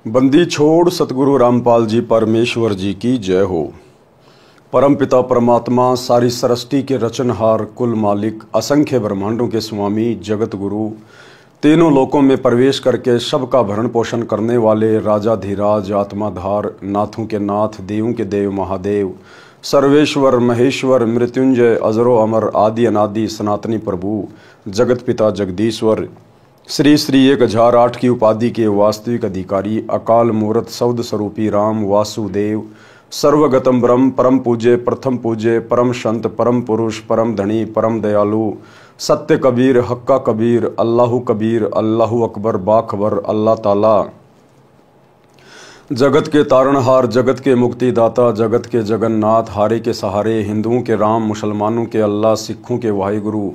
बंदी छोड़ सतगुरु रामपाल जी परमेश्वर जी की जय हो। परमपिता परमात्मा सारी सृष्टि के रचनहार, कुल मालिक, असंख्य ब्रह्मांडों के स्वामी, जगत गुरु, तीनों लोकों में प्रवेश करके सबका भरण पोषण करने वाले राजाधिराज, आत्माधार, नाथों के नाथ, देवों के देव, महादेव, सर्वेश्वर, महेश्वर, मृत्युंजय, अजरो अमर, आदि अनादि, सनातनी प्रभु, जगत पिता जगदीश्वर, श्री श्री 1008 की उपाधि के वास्तविक अधिकारी, अकाल मूर्त, शब्द स्वरूपी राम वासुदेव, सर्वगतम ब्रह्म, परम पूज्य, प्रथम पूज्य, परम संत, परम पुरुष, परम धनी, परम दयालु, सत्य कबीर, हक्का कबीर, अल्लाहु कबीर, अल्लाहु अकबर, बाखबर, अल्लाह ताला, जगत के तारणहार, जगत के मुक्तिदाता, जगत के जगन्नाथ, हारे के सहारे, हिंदुओं के राम, मुसलमानों के अल्लाह, सिखों के वाहिगुरु,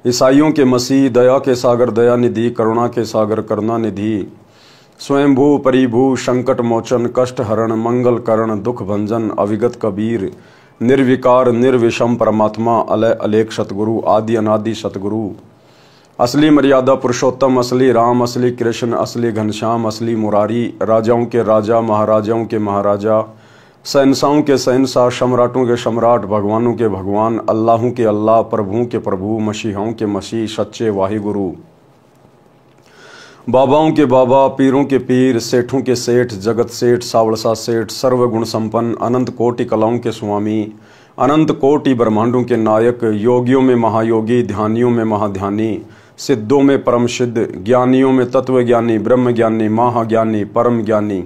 ईसाइयों के मसीह, दया के सागर दया निधि, करुणा के सागर करुणा निधि, स्वयंभू परिभू, संकट मोचन, कष्ट हरण, मंगल करण, दुख भंजन, अविगत कबीर, निर्विकार निर्विषम परमात्मा, अलय अलेख सतगुरु, आदि अनादि सतगुरु, असली मर्यादा पुरुषोत्तम, असली राम, असली कृष्ण, असली घनश्याम, असली मुरारी, राजाओं के राजा, महाराजाओं के महाराजा, शहंशाहों के शहंशाह, सम्राटों के सम्राट, भगवानों के भगवान, अल्लाहों के अल्लाह, प्रभुओं के प्रभु, मसीहों के मसीह, सच्चे वाहिगुरु, बाबाओं के बाबा, पीरों के पीर, सेठों के सेठ, जगत सेठ, सावलसा सेठ, सर्वगुण संपन्न, अनंत कोटि कलाओं के स्वामी, अनंत कोटि ब्रह्मांडों के नायक, योगियों में महायोगी, ध्यानियों में महाध्यानी, सिद्धों में परम सिद्ध, ज्ञानियों में तत्वज्ञानी, ब्रह्म ज्ञानी, महाज्ञानी, परम ज्ञानी,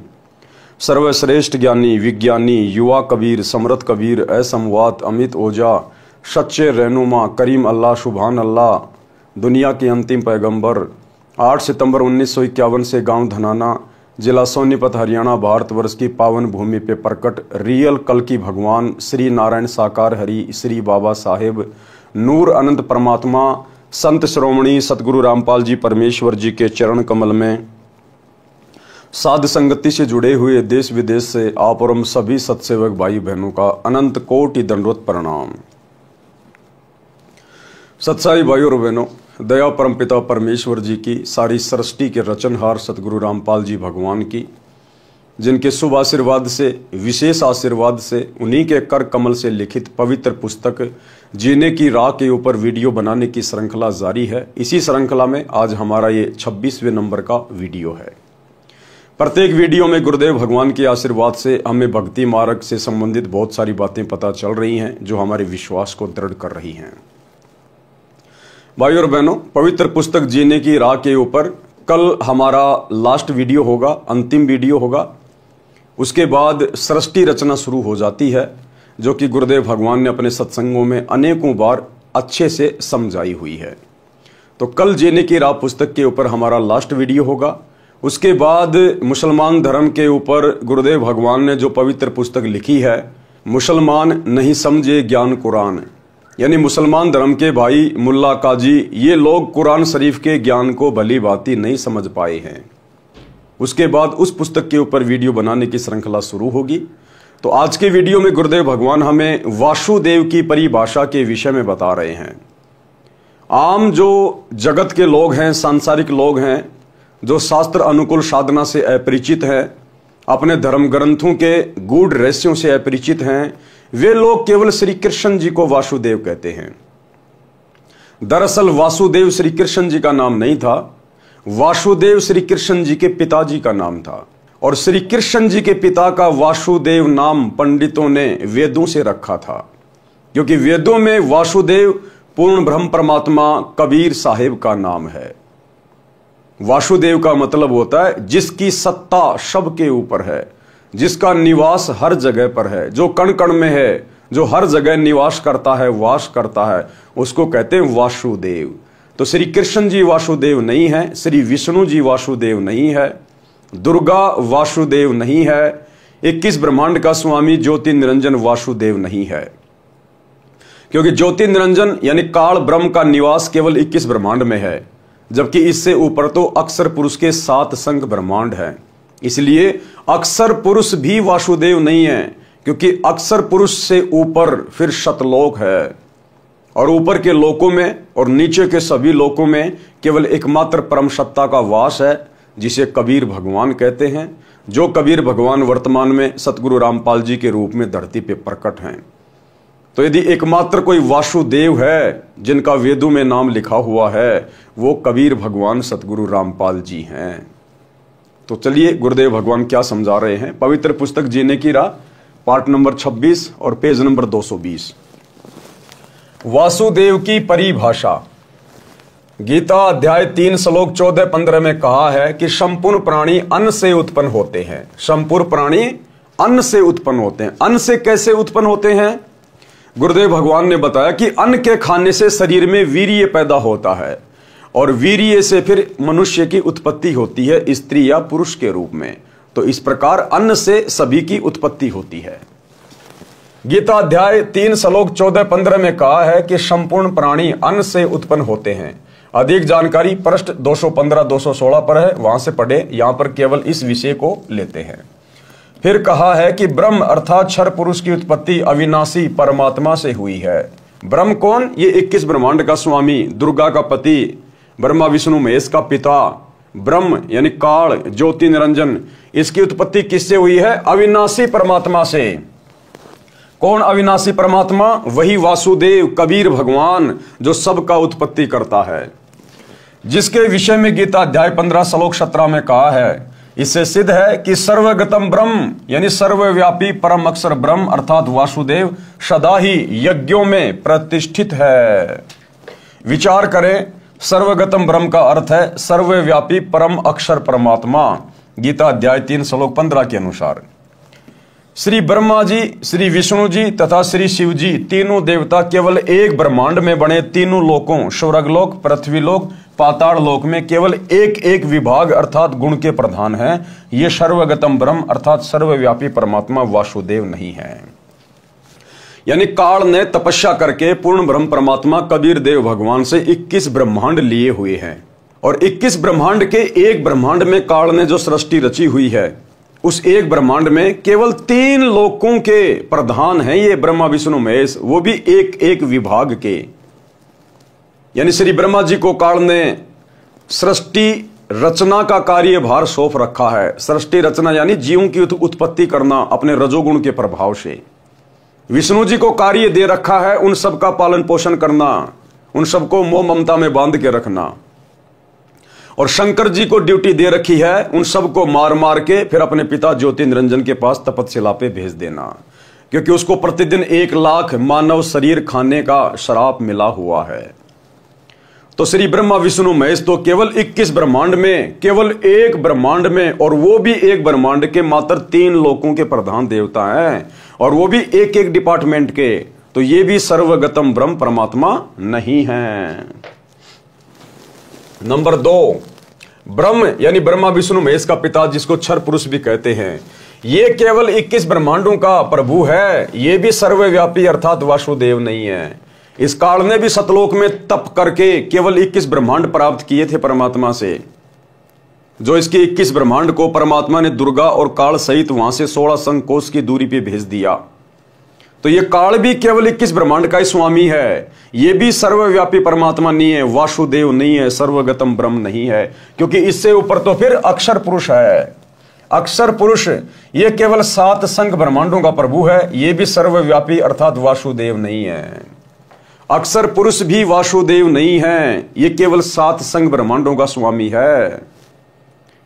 सर्वश्रेष्ठ ज्ञानी, विज्ञानी, युवा कबीर, समृत कबीर, असमवात, अमित ओझा, सच्चे रहनुमा, करीम अल्लाह, सुभान अल्लाह, दुनिया के अंतिम पैगंबर, 8 सितंबर 1951 से गांव धनाना, जिला सोनीपत, हरियाणा, भारतवर्ष की पावन भूमि पे प्रकट रियल कल की भगवान श्री नारायण साकार हरि, श्री बाबा साहेब, नूर अनंत परमात्मा, संत श्रोमणी सतगुरु रामपाल जी परमेश्वर जी के चरण कमल में साध संगति से जुड़े हुए देश विदेश से आप और हम सभी सत्सेवक भाई बहनों का अनंत कोटि दंडवत प्रणाम। सत्साई भाइयों और बहनों, दया परमपिता परमेश्वर जी की, सारी सृष्टि के रचनहार सतगुरु रामपाल जी भगवान की, जिनके शुभ आशीर्वाद से, विशेष आशीर्वाद से, उन्हीं के कर कमल से लिखित पवित्र पुस्तक जीने की राह के ऊपर वीडियो बनाने की श्रृंखला जारी है। इसी श्रृंखला में आज हमारा ये 26वें नंबर का वीडियो है। प्रत्येक वीडियो में गुरुदेव भगवान के आशीर्वाद से हमें भक्ति मार्ग से संबंधित बहुत सारी बातें पता चल रही हैं, जो हमारे विश्वास को दृढ़ कर रही हैं। भाइयों और बहनों, पवित्र पुस्तक जीने की राह के ऊपर कल हमारा लास्ट वीडियो होगा, अंतिम वीडियो होगा। उसके बाद सृष्टि रचना शुरू हो जाती है, जो कि गुरुदेव भगवान ने अपने सत्संगों में अनेकों बार अच्छे से समझाई हुई है। तो कल जीने की राह पुस्तक के ऊपर हमारा लास्ट वीडियो होगा। उसके बाद मुसलमान धर्म के ऊपर गुरुदेव भगवान ने जो पवित्र पुस्तक लिखी है, मुसलमान नहीं समझे ज्ञान कुरान, यानी मुसलमान धर्म के भाई, मुल्ला, काजी, ये लोग कुरान शरीफ के ज्ञान को भली भांति नहीं समझ पाए हैं। उसके बाद उस पुस्तक के ऊपर वीडियो बनाने की श्रृंखला शुरू होगी। तो आज के वीडियो में गुरुदेव भगवान हमें वासुदेव की परिभाषा के विषय में बता रहे हैं। आम जो जगत के लोग हैं, सांसारिक लोग हैं, जो शास्त्र अनुकूल साधना से अपरिचित हैं, अपने धर्म ग्रंथों के गूढ़ रहस्यों से अपरिचित हैं, वे लोग केवल श्री कृष्ण जी को वासुदेव कहते हैं। दरअसल वासुदेव श्री कृष्ण जी का नाम नहीं था, वासुदेव श्री कृष्ण जी के पिताजी का नाम था। और श्री कृष्ण जी के पिता का वासुदेव नाम पंडितों ने वेदों से रखा था, क्योंकि वेदों में वासुदेव पूर्ण ब्रह्म परमात्मा कबीर साहेब का नाम है। वासुदेव का मतलब होता है जिसकी सत्ता सबके ऊपर है, जिसका निवास हर जगह पर है, जो कण कण में है, जो हर जगह निवास करता है, वास करता है, उसको कहते हैं वासुदेव। तो श्री कृष्ण जी वासुदेव नहीं है, श्री विष्णु जी वासुदेव नहीं है, दुर्गा वासुदेव नहीं है, 21 ब्रह्मांड का स्वामी ज्योति निरंजन वासुदेव नहीं है, क्योंकि ज्योति निरंजन यानी काल ब्रह्म का निवास केवल 21 ब्रह्मांड में है, जबकि इससे ऊपर तो अक्षर पुरुष के 7 संख्य ब्रह्मांड है। इसलिए अक्षर पुरुष भी वासुदेव नहीं है, क्योंकि अक्षर पुरुष से ऊपर फिर शतलोक है, और ऊपर के लोकों में और नीचे के सभी लोकों में केवल एकमात्र परम सत्ता का वास है, जिसे कबीर भगवान कहते हैं, जो कबीर भगवान वर्तमान में सतगुरु रामपाल जी के रूप में धरती पे प्रकट हैं। तो यदि एकमात्र कोई वासुदेव है जिनका वेदों में नाम लिखा हुआ है, वो कबीर भगवान सतगुरु रामपाल जी हैं। तो चलिए गुरुदेव भगवान क्या समझा रहे हैं। पवित्र पुस्तक जीने की राह, पार्ट नंबर 26 और पेज नंबर 220। वासुदेव की परिभाषा। गीता अध्याय 3 श्लोक 14-15 में कहा है कि संपूर्ण प्राणी अन्न से उत्पन्न होते हैं। संपूर्ण प्राणी अन्न से उत्पन्न होते हैं। अन्न से कैसे उत्पन्न होते हैं? गुरुदेव भगवान ने बताया कि अन्न के खाने से शरीर में वीर्य पैदा होता है और वीर्य से फिर मनुष्य की उत्पत्ति होती है, स्त्री या पुरुष के रूप में। तो इस प्रकार अन्न से सभी की उत्पत्ति होती है। गीता अध्याय 3 श्लोक 14-15 में कहा है कि संपूर्ण प्राणी अन्न से उत्पन्न होते हैं। अधिक जानकारी पृष्ठ 215-216 पर है, वहां से पढ़े। यहां पर केवल इस विषय को लेते हैं। फिर कहा है कि ब्रह्म अर्थात क्षर पुरुष की उत्पत्ति अविनाशी परमात्मा से हुई है। ब्रह्म कौन? ये 21 ब्रह्मांड का स्वामी, दुर्गा का पति, ब्रह्मा विष्णु महेश का पिता। ब्रह्म यानी काल, ज्योति निरंजन, इसकी उत्पत्ति किससे हुई है? अविनाशी परमात्मा से। कौन अविनाशी परमात्मा? वही वासुदेव कबीर भगवान जो सबका उत्पत्ति करता है, जिसके विषय में गीता अध्याय 15 श्लोक 17 में कहा है। इससे सिद्ध है कि सर्वगतम ब्रह्म यानी सर्वव्यापी परम अक्षर ब्रह्म अर्थात वासुदेव सदा ही यज्ञों में प्रतिष्ठित है। विचार करें, सर्वगतम ब्रह्म का अर्थ है सर्वव्यापी परम अक्षर परमात्मा। गीता अध्याय 3 श्लोक 15 के अनुसार श्री ब्रह्मा जी, श्री विष्णु जी तथा श्री शिव जी तीनों देवता केवल एक ब्रह्मांड में बने तीनों लोकों स्वर्गलोक, पृथ्वीलोक, पाताल लोक में केवल एक एक विभाग अर्थात गुण के प्रधान हैं। ये सर्वगतम ब्रह्म अर्थात सर्वव्यापी परमात्मा वासुदेव नहीं है। यानी काल ने तपस्या करके पूर्ण ब्रह्म परमात्मा कबीर देव भगवान से 21 ब्रह्मांड लिए हुए हैं और 21 ब्रह्मांड के एक ब्रह्मांड में काल ने जो सृष्टि रची हुई है, उस एक ब्रह्मांड में केवल 3 लोकों के प्रधान हैं ये ब्रह्मा विष्णु महेश, वो भी एक एक विभाग के। यानी श्री ब्रह्मा जी को काल ने सृष्टि रचना का कार्यभार सौंप रखा है। सृष्टि रचना यानी जीवों की उत्पत्ति करना अपने रजोगुण के प्रभाव से। विष्णु जी को कार्य दे रखा है उन सब का पालन पोषण करना, उन सबको मोह ममता में बांध के रखना। और शंकर जी को ड्यूटी दे रखी है उन सबको मार मार के फिर अपने पिता ज्योति निरंजन के पास तपस्या पे भेज देना, क्योंकि उसको प्रतिदिन 1 लाख मानव शरीर खाने का श्राप मिला हुआ है। तो श्री ब्रह्मा विष्णु महेश तो केवल 21 ब्रह्मांड में, केवल एक ब्रह्मांड में, और वो भी एक ब्रह्मांड के मात्र 3 लोकों के प्रधान देवता हैं, और वो भी एक एक डिपार्टमेंट के। तो ये भी सर्वगतम ब्रह्म परमात्मा नहीं है। नंबर 2, ब्रह्म यानी ब्रह्मा विष्णु महेश का पिता, जिसको क्षर पुरुष भी कहते हैं, ये केवल 21 ब्रह्मांडों का प्रभु है। ये भी सर्वव्यापी अर्थात वासुदेव नहीं है। इस काल ने भी सतलोक में तप करके केवल 21 ब्रह्मांड प्राप्त किए थे परमात्मा से। जो इसके 21 ब्रह्मांड को परमात्मा ने दुर्गा और काल सहित वहां से 16 संकोश की दूरी पे भेज दिया। तो ये काल भी केवल 21 ब्रह्मांड का ही स्वामी है। ये भी सर्वव्यापी परमात्मा नहीं है, वासुदेव नहीं है, सर्वगतम ब्रह्म नहीं है, क्योंकि इससे ऊपर तो फिर अक्षर पुरुष है। अक्षर पुरुष ये केवल 7 संघ ब्रह्मांडों का प्रभु है। ये भी सर्वव्यापी अर्थात वासुदेव नहीं है। अक्षर पुरुष भी वासुदेव नहीं है, ये केवल 7 संघ ब्रह्मांडों का स्वामी है।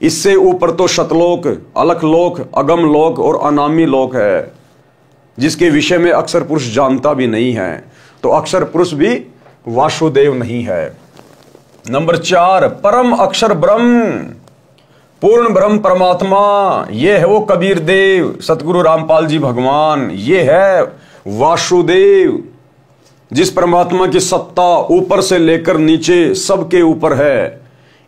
इससे ऊपर तो शतलोक, अलख लोक, अगम लोक और अनामी लोक है, जिसके विषय में अक्षर पुरुष जानता भी नहीं है। तो अक्षर पुरुष भी वासुदेव नहीं है। नंबर 4, परम अक्षर ब्रह्म, पूर्ण ब्रह्म परमात्मा, ये है वो कबीर देव सतगुरु रामपाल जी भगवान। ये है वासुदेव, जिस परमात्मा की सत्ता ऊपर से लेकर नीचे सबके ऊपर है।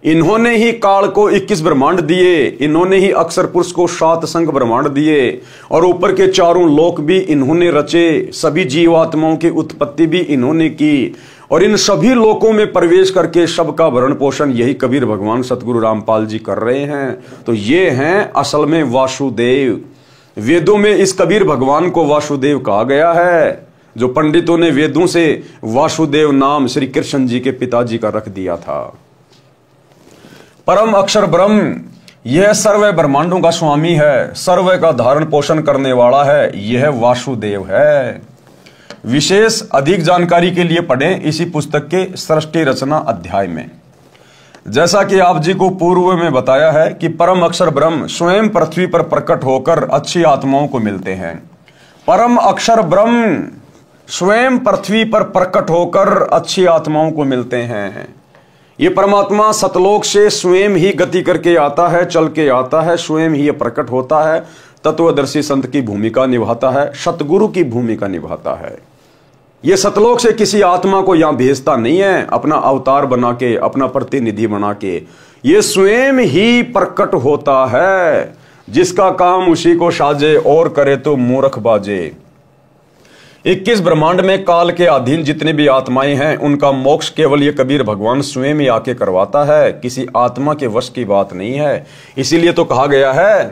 इन्होंने ही काल को 21 ब्रह्मांड दिए, इन्होंने ही अक्षर पुरुष को 7 संघ ब्रह्मांड दिए, और ऊपर के 4 लोक भी इन्होंने रचे। सभी जीवात्माओं की उत्पत्ति भी इन्होंने की, और इन सभी लोकों में प्रवेश करके सबका भरण पोषण यही कबीर भगवान सतगुरु रामपाल जी कर रहे हैं। तो ये हैं असल में वासुदेव। वेदों में इस कबीर भगवान को वासुदेव कहा गया है, जो पंडितों ने वेदों से वासुदेव नाम श्री कृष्ण जी के पिताजी का रख दिया था। परम अक्षर ब्रह्म यह सर्व ब्रह्मांडों का स्वामी है, सर्व का धारण पोषण करने वाला है, यह वासुदेव है। विशेष अधिक जानकारी के लिए पढ़ें इसी पुस्तक के सृष्टि रचना अध्याय में। जैसा कि आप जी को पूर्व में बताया है कि परम अक्षर ब्रह्म स्वयं पृथ्वी पर प्रकट होकर अच्छी आत्माओं को मिलते हैं। परम अक्षर ब्रह्म स्वयं पृथ्वी पर प्रकट होकर अच्छी आत्माओं को मिलते हैं। ये परमात्मा सतलोक से स्वयं ही गति करके आता है, चल के आता है, स्वयं ही प्रकट होता है, तत्वदर्शी संत की भूमिका निभाता है, सतगुरु की भूमिका निभाता है। ये सतलोक से किसी आत्मा को यहां भेजता नहीं है अपना अवतार बना के, अपना प्रतिनिधि बना के। ये स्वयं ही प्रकट होता है। जिसका काम उसी को साजे और करे तो मूर्ख बाजे। 21 ब्रह्मांड में काल के अधीन जितने भी आत्माएं हैं उनका मोक्ष केवल ये कबीर भगवान स्वयं ही आके करवाता है, किसी आत्मा के वश की बात नहीं है। इसीलिए तो कहा गया है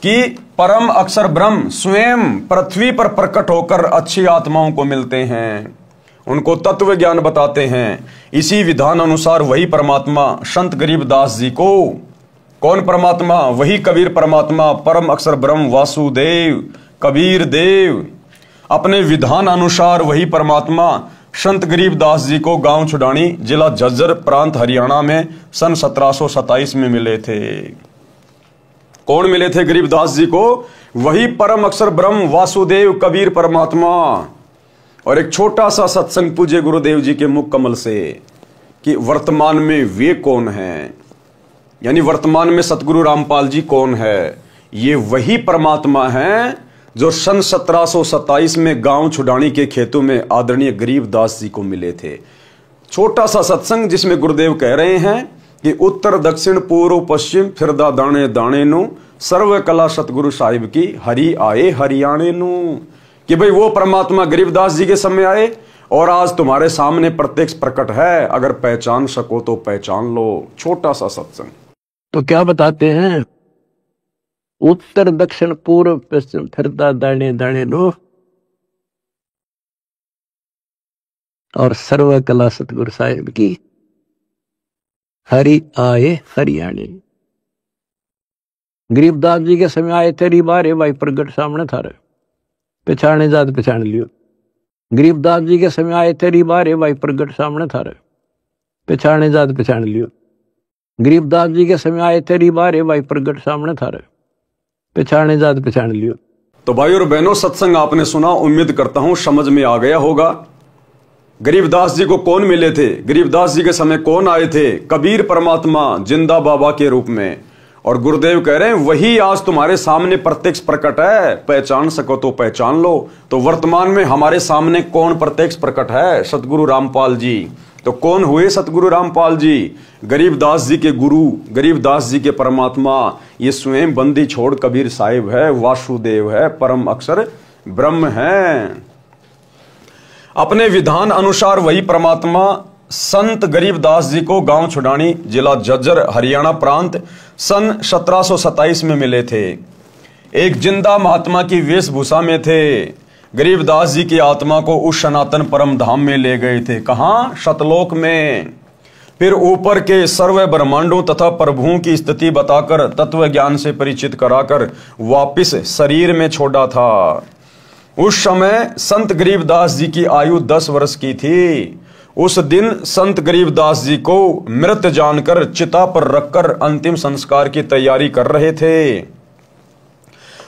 कि परम अक्षर ब्रह्म स्वयं पृथ्वी पर प्रकट होकर अच्छी आत्माओं को मिलते हैं, उनको तत्व ज्ञान बताते हैं। इसी विधान अनुसार वही परमात्मा संत गरीबदास जी को, कौन परमात्मा? वही कबीर परमात्मा, परम अक्षर ब्रह्म वासुदेव कबीर देव, अपने विधान अनुसार वही परमात्मा संत गरीबदास जी को गांव छुडानी, जिला झज्जर, प्रांत हरियाणा में सन 1727 में मिले थे। कौन मिले थे गरीबदास जी को? वही परम अक्षर ब्रह्म वासुदेव कबीर परमात्मा। और एक छोटा सा सत्संग पूज्य गुरुदेव जी के मुख कमल से कि वर्तमान में वे कौन हैं, यानी वर्तमान में सतगुरु रामपाल जी कौन है? ये वही परमात्मा हैं जो सन 1727 में गांव छुडानी के खेतों में आदरणीय गरीबदास जी को मिले थे। छोटा सा सत्संग जिसमें गुरुदेव कह रहे हैं कि उत्तर दक्षिण पूर्व पश्चिम फिरदा दाने दाने नु, सर्व कला सतगुरु साहिब की हरि आए हरियाणे नु। कि भाई वो परमात्मा गरीबदास जी के समय आए और आज तुम्हारे सामने प्रत्यक्ष प्रकट है, अगर पहचान सको तो पहचान लो। छोटा सा सत्संग। तो क्या बताते हैं? उत्तर दक्षिण पूर्व पश्चिम फिरदा दाने दाने लो, और सर्व कला सतगुरु साहिब की हरि आए हरियाणे। गरीबदास जी के समय आए थे रिबारे भाई प्रगट सामने था, पहचाने जात पहचान लियो। गरीबदास जी के समय आए थे रिबारे भाई प्रगट सामने था, पहचाने जात पहचान लियो। गरीबदास जी के समय आए थे रिबारे भाई प्रगट सामने था, पहचाने जात पहचान लियो। तो भाई और बहनों, सत्संग आपने सुना, उम्मीद करता हूं समझ में आ गया होगा। गरीबदास जी को कौन मिले थे? गरीबदास जी के समय कौन आए थे? कबीर परमात्मा जिंदा बाबा के रूप में। और गुरुदेव कह रहे हैं वही आज तुम्हारे सामने प्रत्यक्ष प्रकट है, पहचान सको तो पहचान लो। तो वर्तमान में हमारे सामने कौन प्रत्यक्ष प्रकट है? सतगुरु रामपाल जी। तो कौन हुए सतगुरु रामपाल जी? गरीबदास जी के गुरु, गरीबदास जी के परमात्मा, ये स्वयं बंदी छोड़ कबीर साहिब है, वासुदेव है, परम अक्षर ब्रह्म है। अपने विधान अनुसार वही परमात्मा संत गरीबदास जी को गांव छुडानी, जिला झज्जर, हरियाणा प्रांत सन 1727 में मिले थे। एक जिंदा महात्मा की वेशभूषा में थे। गरीबदास जी की आत्मा को उस सनातन परम धाम में ले गए थे। कहां? सतलोक में। फिर ऊपर के सर्व ब्रह्मांडों तथा प्रभुओं की स्थिति बताकर तत्व ज्ञान से परिचित कराकर वापिस शरीर में छोड़ा था। उस समय संत गरीबदास जी की आयु 10 वर्ष की थी। उस दिन संत गरीबदास जी को मृत जानकर चिता पर रखकर अंतिम संस्कार की तैयारी कर रहे थे।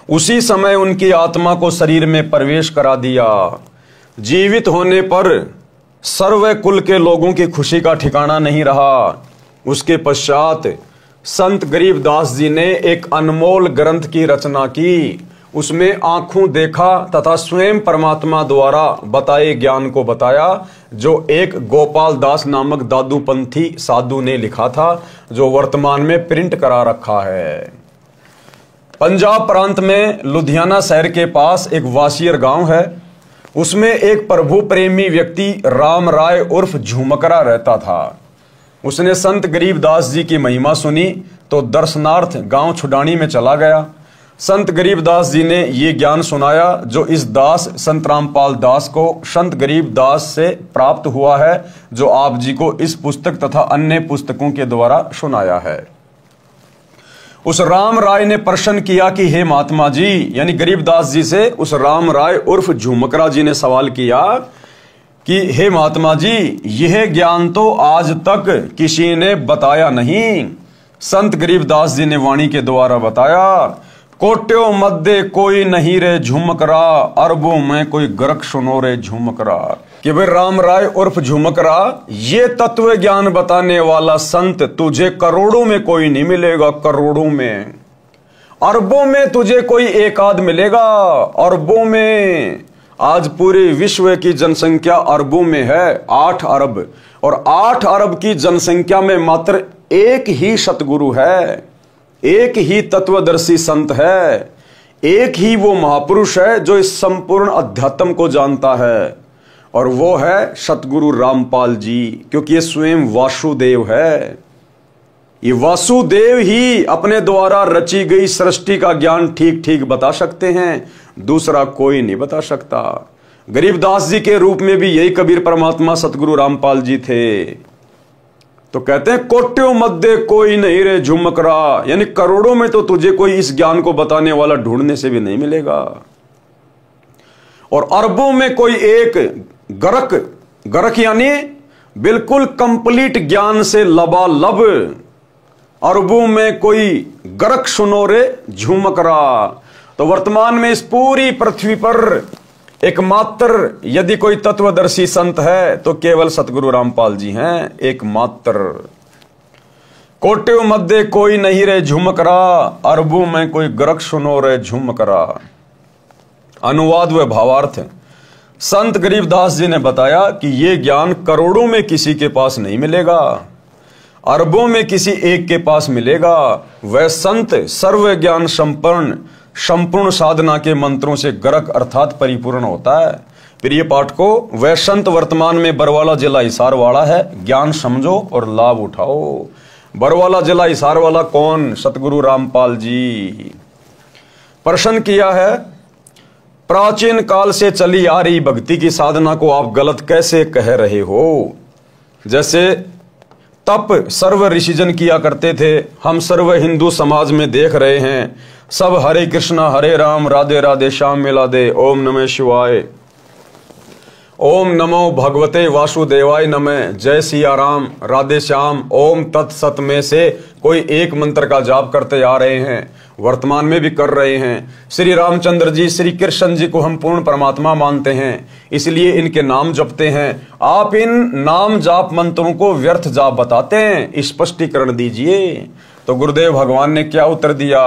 उसी समय उनकी आत्मा को शरीर में प्रवेश करा दिया। जीवित होने पर सर्व कुल के लोगों की खुशी का ठिकाना नहीं रहा। उसके पश्चात संत गरीबदास जी ने एक अनमोल ग्रंथ की रचना की। उसमें आंखों देखा तथा स्वयं परमात्मा द्वारा बताए ज्ञान को बताया, जो एक गोपाल दास नामक दादूपंथी साधु ने लिखा था, जो वर्तमान में प्रिंट करा रखा है। पंजाब प्रांत में लुधियाना शहर के पास एक वासियर गांव है। उसमें एक प्रभु प्रेमी व्यक्ति राम राय उर्फ झुमकरा रहता था। उसने संत गरीबदास जी की महिमा सुनी तो दर्शनार्थ गांव छुडानी में चला गया। संत गरीबदास जी ने ये ज्ञान सुनाया जो इस दास संत रामपाल दास को संत गरीबदास से प्राप्त हुआ है, जो आप जी को इस पुस्तक तथा अन्य पुस्तकों के द्वारा सुनाया है। उस राम राय ने प्रश्न किया कि हे महात्मा जी, यानी गरीबदास जी से उस राम राय उर्फ झुमकरा जी ने सवाल किया कि हे महात्मा जी, यह ज्ञान तो आज तक किसी ने बताया नहीं। संत गरीबदास जी ने वाणी के द्वारा बताया, कोट्यों मध्य कोई नहीं रे झुमकरा, अरबों में कोई गरक सुनो रे झुमकरा। कि भाई राम राय उर्फ झुमकरा, ये तत्व ज्ञान बताने वाला संत तुझे करोड़ों में कोई नहीं मिलेगा, करोड़ों में। अरबों में तुझे कोई एक आध मिलेगा, अरबों में। आज पूरे विश्व की जनसंख्या अरबों में है, 8 अरब, और 8 अरब की जनसंख्या में मात्र एक ही सतगुरु है, एक ही तत्वदर्शी संत है, एक ही वो महापुरुष है जो इस संपूर्ण अध्यात्म को जानता है, और वो है सतगुरु रामपाल जी। क्योंकि ये स्वयं वासुदेव है, ये वासुदेव ही अपने द्वारा रची गई सृष्टि का ज्ञान ठीक ठीक बता सकते हैं, दूसरा कोई नहीं बता सकता। गरीबदास जी के रूप में भी यही कबीर परमात्मा सतगुरु रामपाल जी थे। तो कहते हैं कोट्यों मध्य कोई नहीं रे झुमकरा, यानी करोड़ों में तो तुझे कोई इस ज्ञान को बताने वाला ढूंढने से भी नहीं मिलेगा, और अरबों में कोई एक गरक, गरक यानी बिल्कुल कंप्लीट ज्ञान से लबालब, अरबों में कोई गरक सुनो रे झुमकरा। तो वर्तमान में इस पूरी पृथ्वी पर एकमात्र यदि कोई तत्वदर्शी संत है तो केवल सतगुरु रामपाल जी हैं, एकमात्र। कोट्यों मध्य कोई नहीं रे झुमकरा, अरबों में कोई गरक सुनो रे झुमकरा। अनुवाद व भावार्थ। संत गरीबदास जी ने बताया कि यह ज्ञान करोड़ों में किसी के पास नहीं मिलेगा, अरबों में किसी एक के पास मिलेगा। वह संत सर्व ज्ञान संपूर्ण साधना के मंत्रों से गरक अर्थात परिपूर्ण होता है। प्रिय पाठकों, वह संत वर्तमान में बरवाला जिला हिसार वाला है। ज्ञान समझो और लाभ उठाओ। बरवाला जिला हिसार वाला कौन? सतगुरु रामपाल जी। प्रश्न किया है, प्राचीन काल से चली आ रही भक्ति की साधना को आप गलत कैसे कह रहे हो? जैसे तप सर्व ऋषिजन किया करते थे, हम सर्व हिंदू समाज में देख रहे हैं। सब हरे कृष्णा हरे राम राधे राधे श्याम मिला दे, ओम नमः शिवाय, ओम नमो भगवते वासुदेवाय नमः, जय सिया राम राधे श्याम, ओम तत्सत में से कोई एक मंत्र का जाप करते आ रहे हैं, वर्तमान में भी कर रहे हैं। श्री रामचंद्र जी, श्री कृष्ण जी को हम पूर्ण परमात्मा मानते हैं, इसलिए इनके नाम जपते हैं। आप इन नाम जाप मंत्रों को व्यर्थ जाप बताते हैं, स्पष्टीकरण दीजिए। तो गुरुदेव भगवान ने क्या उत्तर दिया?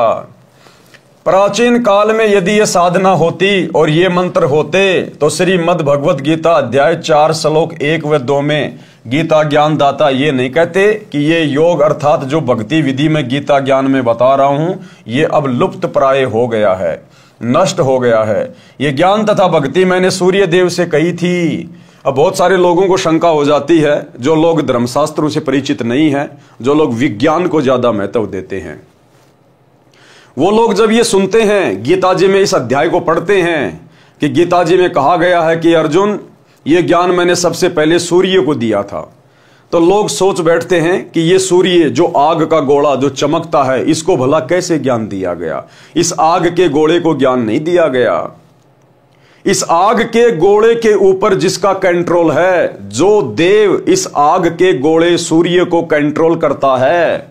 प्राचीन काल में यदि ये साधना होती और ये मंत्र होते तो श्रीमद् भगवत गीता अध्याय 4 श्लोक 1 व 2 में गीता ज्ञान दाता ये नहीं कहते कि ये योग अर्थात जो भक्ति विधि में गीता ज्ञान में बता रहा हूं ये अब लुप्त प्राय हो गया है, नष्ट हो गया है। ये ज्ञान तथा भक्ति मैंने सूर्य देव से कही थी। अब बहुत सारे लोगों को शंका हो जाती है, जो लोग धर्मशास्त्रों से परिचित नहीं है, जो लोग विज्ञान को ज्यादा महत्व देते हैं, वो लोग जब ये सुनते हैं, गीता जी में इस अध्याय को पढ़ते हैं कि गीता जी में कहा गया है कि अर्जुन ये ज्ञान मैंने सबसे पहले सूर्य को दिया था, तो लोग सोच बैठते हैं कि ये सूर्य जो आग का गोला जो चमकता है, इसको भला कैसे ज्ञान दिया गया? इस आग के गोले को ज्ञान नहीं दिया गया। इस आग के गोले के ऊपर जिसका कंट्रोल है, जो देव इस आग के गोले सूर्य को कंट्रोल करता है,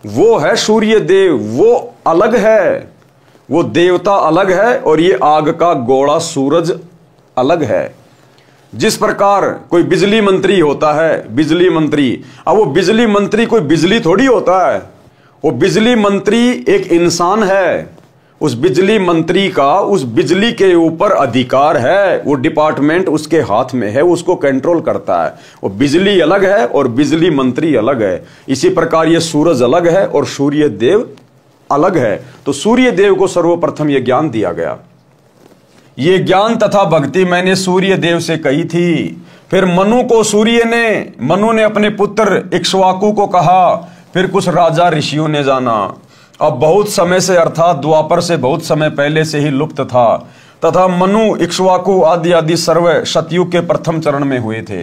वो है सूर्य देव। वो अलग है, वो देवता अलग है, और ये आग का गोला सूरज अलग है। जिस प्रकार कोई बिजली मंत्री होता है, बिजली मंत्री, अब वो बिजली मंत्री कोई बिजली थोड़ी होता है, वो बिजली मंत्री एक इंसान है। उस बिजली मंत्री का उस बिजली के ऊपर अधिकार है, वो डिपार्टमेंट उसके हाथ में है, उसको कंट्रोल करता है। वो बिजली अलग है और बिजली मंत्री अलग है। इसी प्रकार ये सूरज अलग है और सूर्य देव अलग है। तो सूर्य देव को सर्वप्रथम यह ज्ञान दिया गया। ये ज्ञान तथा भक्ति मैंने सूर्य देव से कही थी। फिर मनु ने अपने पुत्र इक्ष्वाकु को कहा। फिर कुछ राजा ऋषियों ने जाना। अब बहुत समय से अर्थात द्वापर से बहुत समय पहले से ही लुप्त था, तथा मनु इक्ष्वाकु आदि सर्व सतयुग के प्रथम चरण में हुए थे।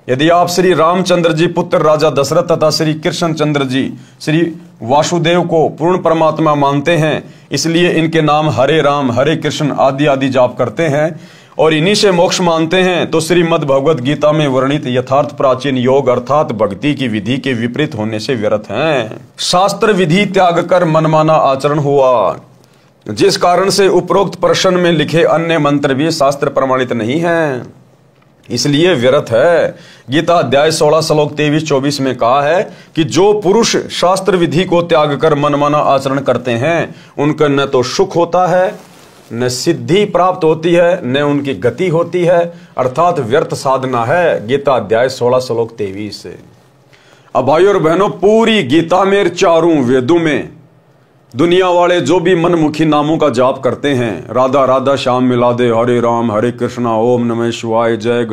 यदि आप श्री रामचंद्र जी पुत्र राजा दशरथ तथा श्री कृष्ण चंद्र जी श्री वासुदेव को पूर्ण परमात्मा मानते हैं, इसलिए इनके नाम हरे राम हरे कृष्ण आदि आदि जाप करते हैं और इन्हीं से मोक्ष मानते हैं, तो श्रीमद् भगवद गीता में वर्णित यथार्थ प्राचीन योग अर्थात भक्ति की विधि के विपरीत होने से व्यर्थ हैं। शास्त्र विधि त्याग कर मनमाना आचरण हुआ, जिस कारण से उपरोक्त प्रश्न में लिखे अन्य मंत्र भी शास्त्र प्रमाणित नहीं हैं, इसलिए व्यर्थ है। गीता अध्याय 16 श्लोक 23-24 में कहा है कि जो पुरुष शास्त्र विधि को त्याग कर मनमाना आचरण करते हैं उनका न तो सुख होता है, न सिद्धि प्राप्त होती है, न उनकी गति होती है, अर्थात व्यर्थ साधना है। गीता अध्याय 16 श्लोक 23 से। अब भाइयों और बहनों, पूरी गीता में चारों वेदों में दुनिया वाले जो भी मनमुखी नामों का जाप करते हैं, राधा राधा श्याम मिला दे, हरे राम हरे कृष्णा, ओम नमः शिवाय, जय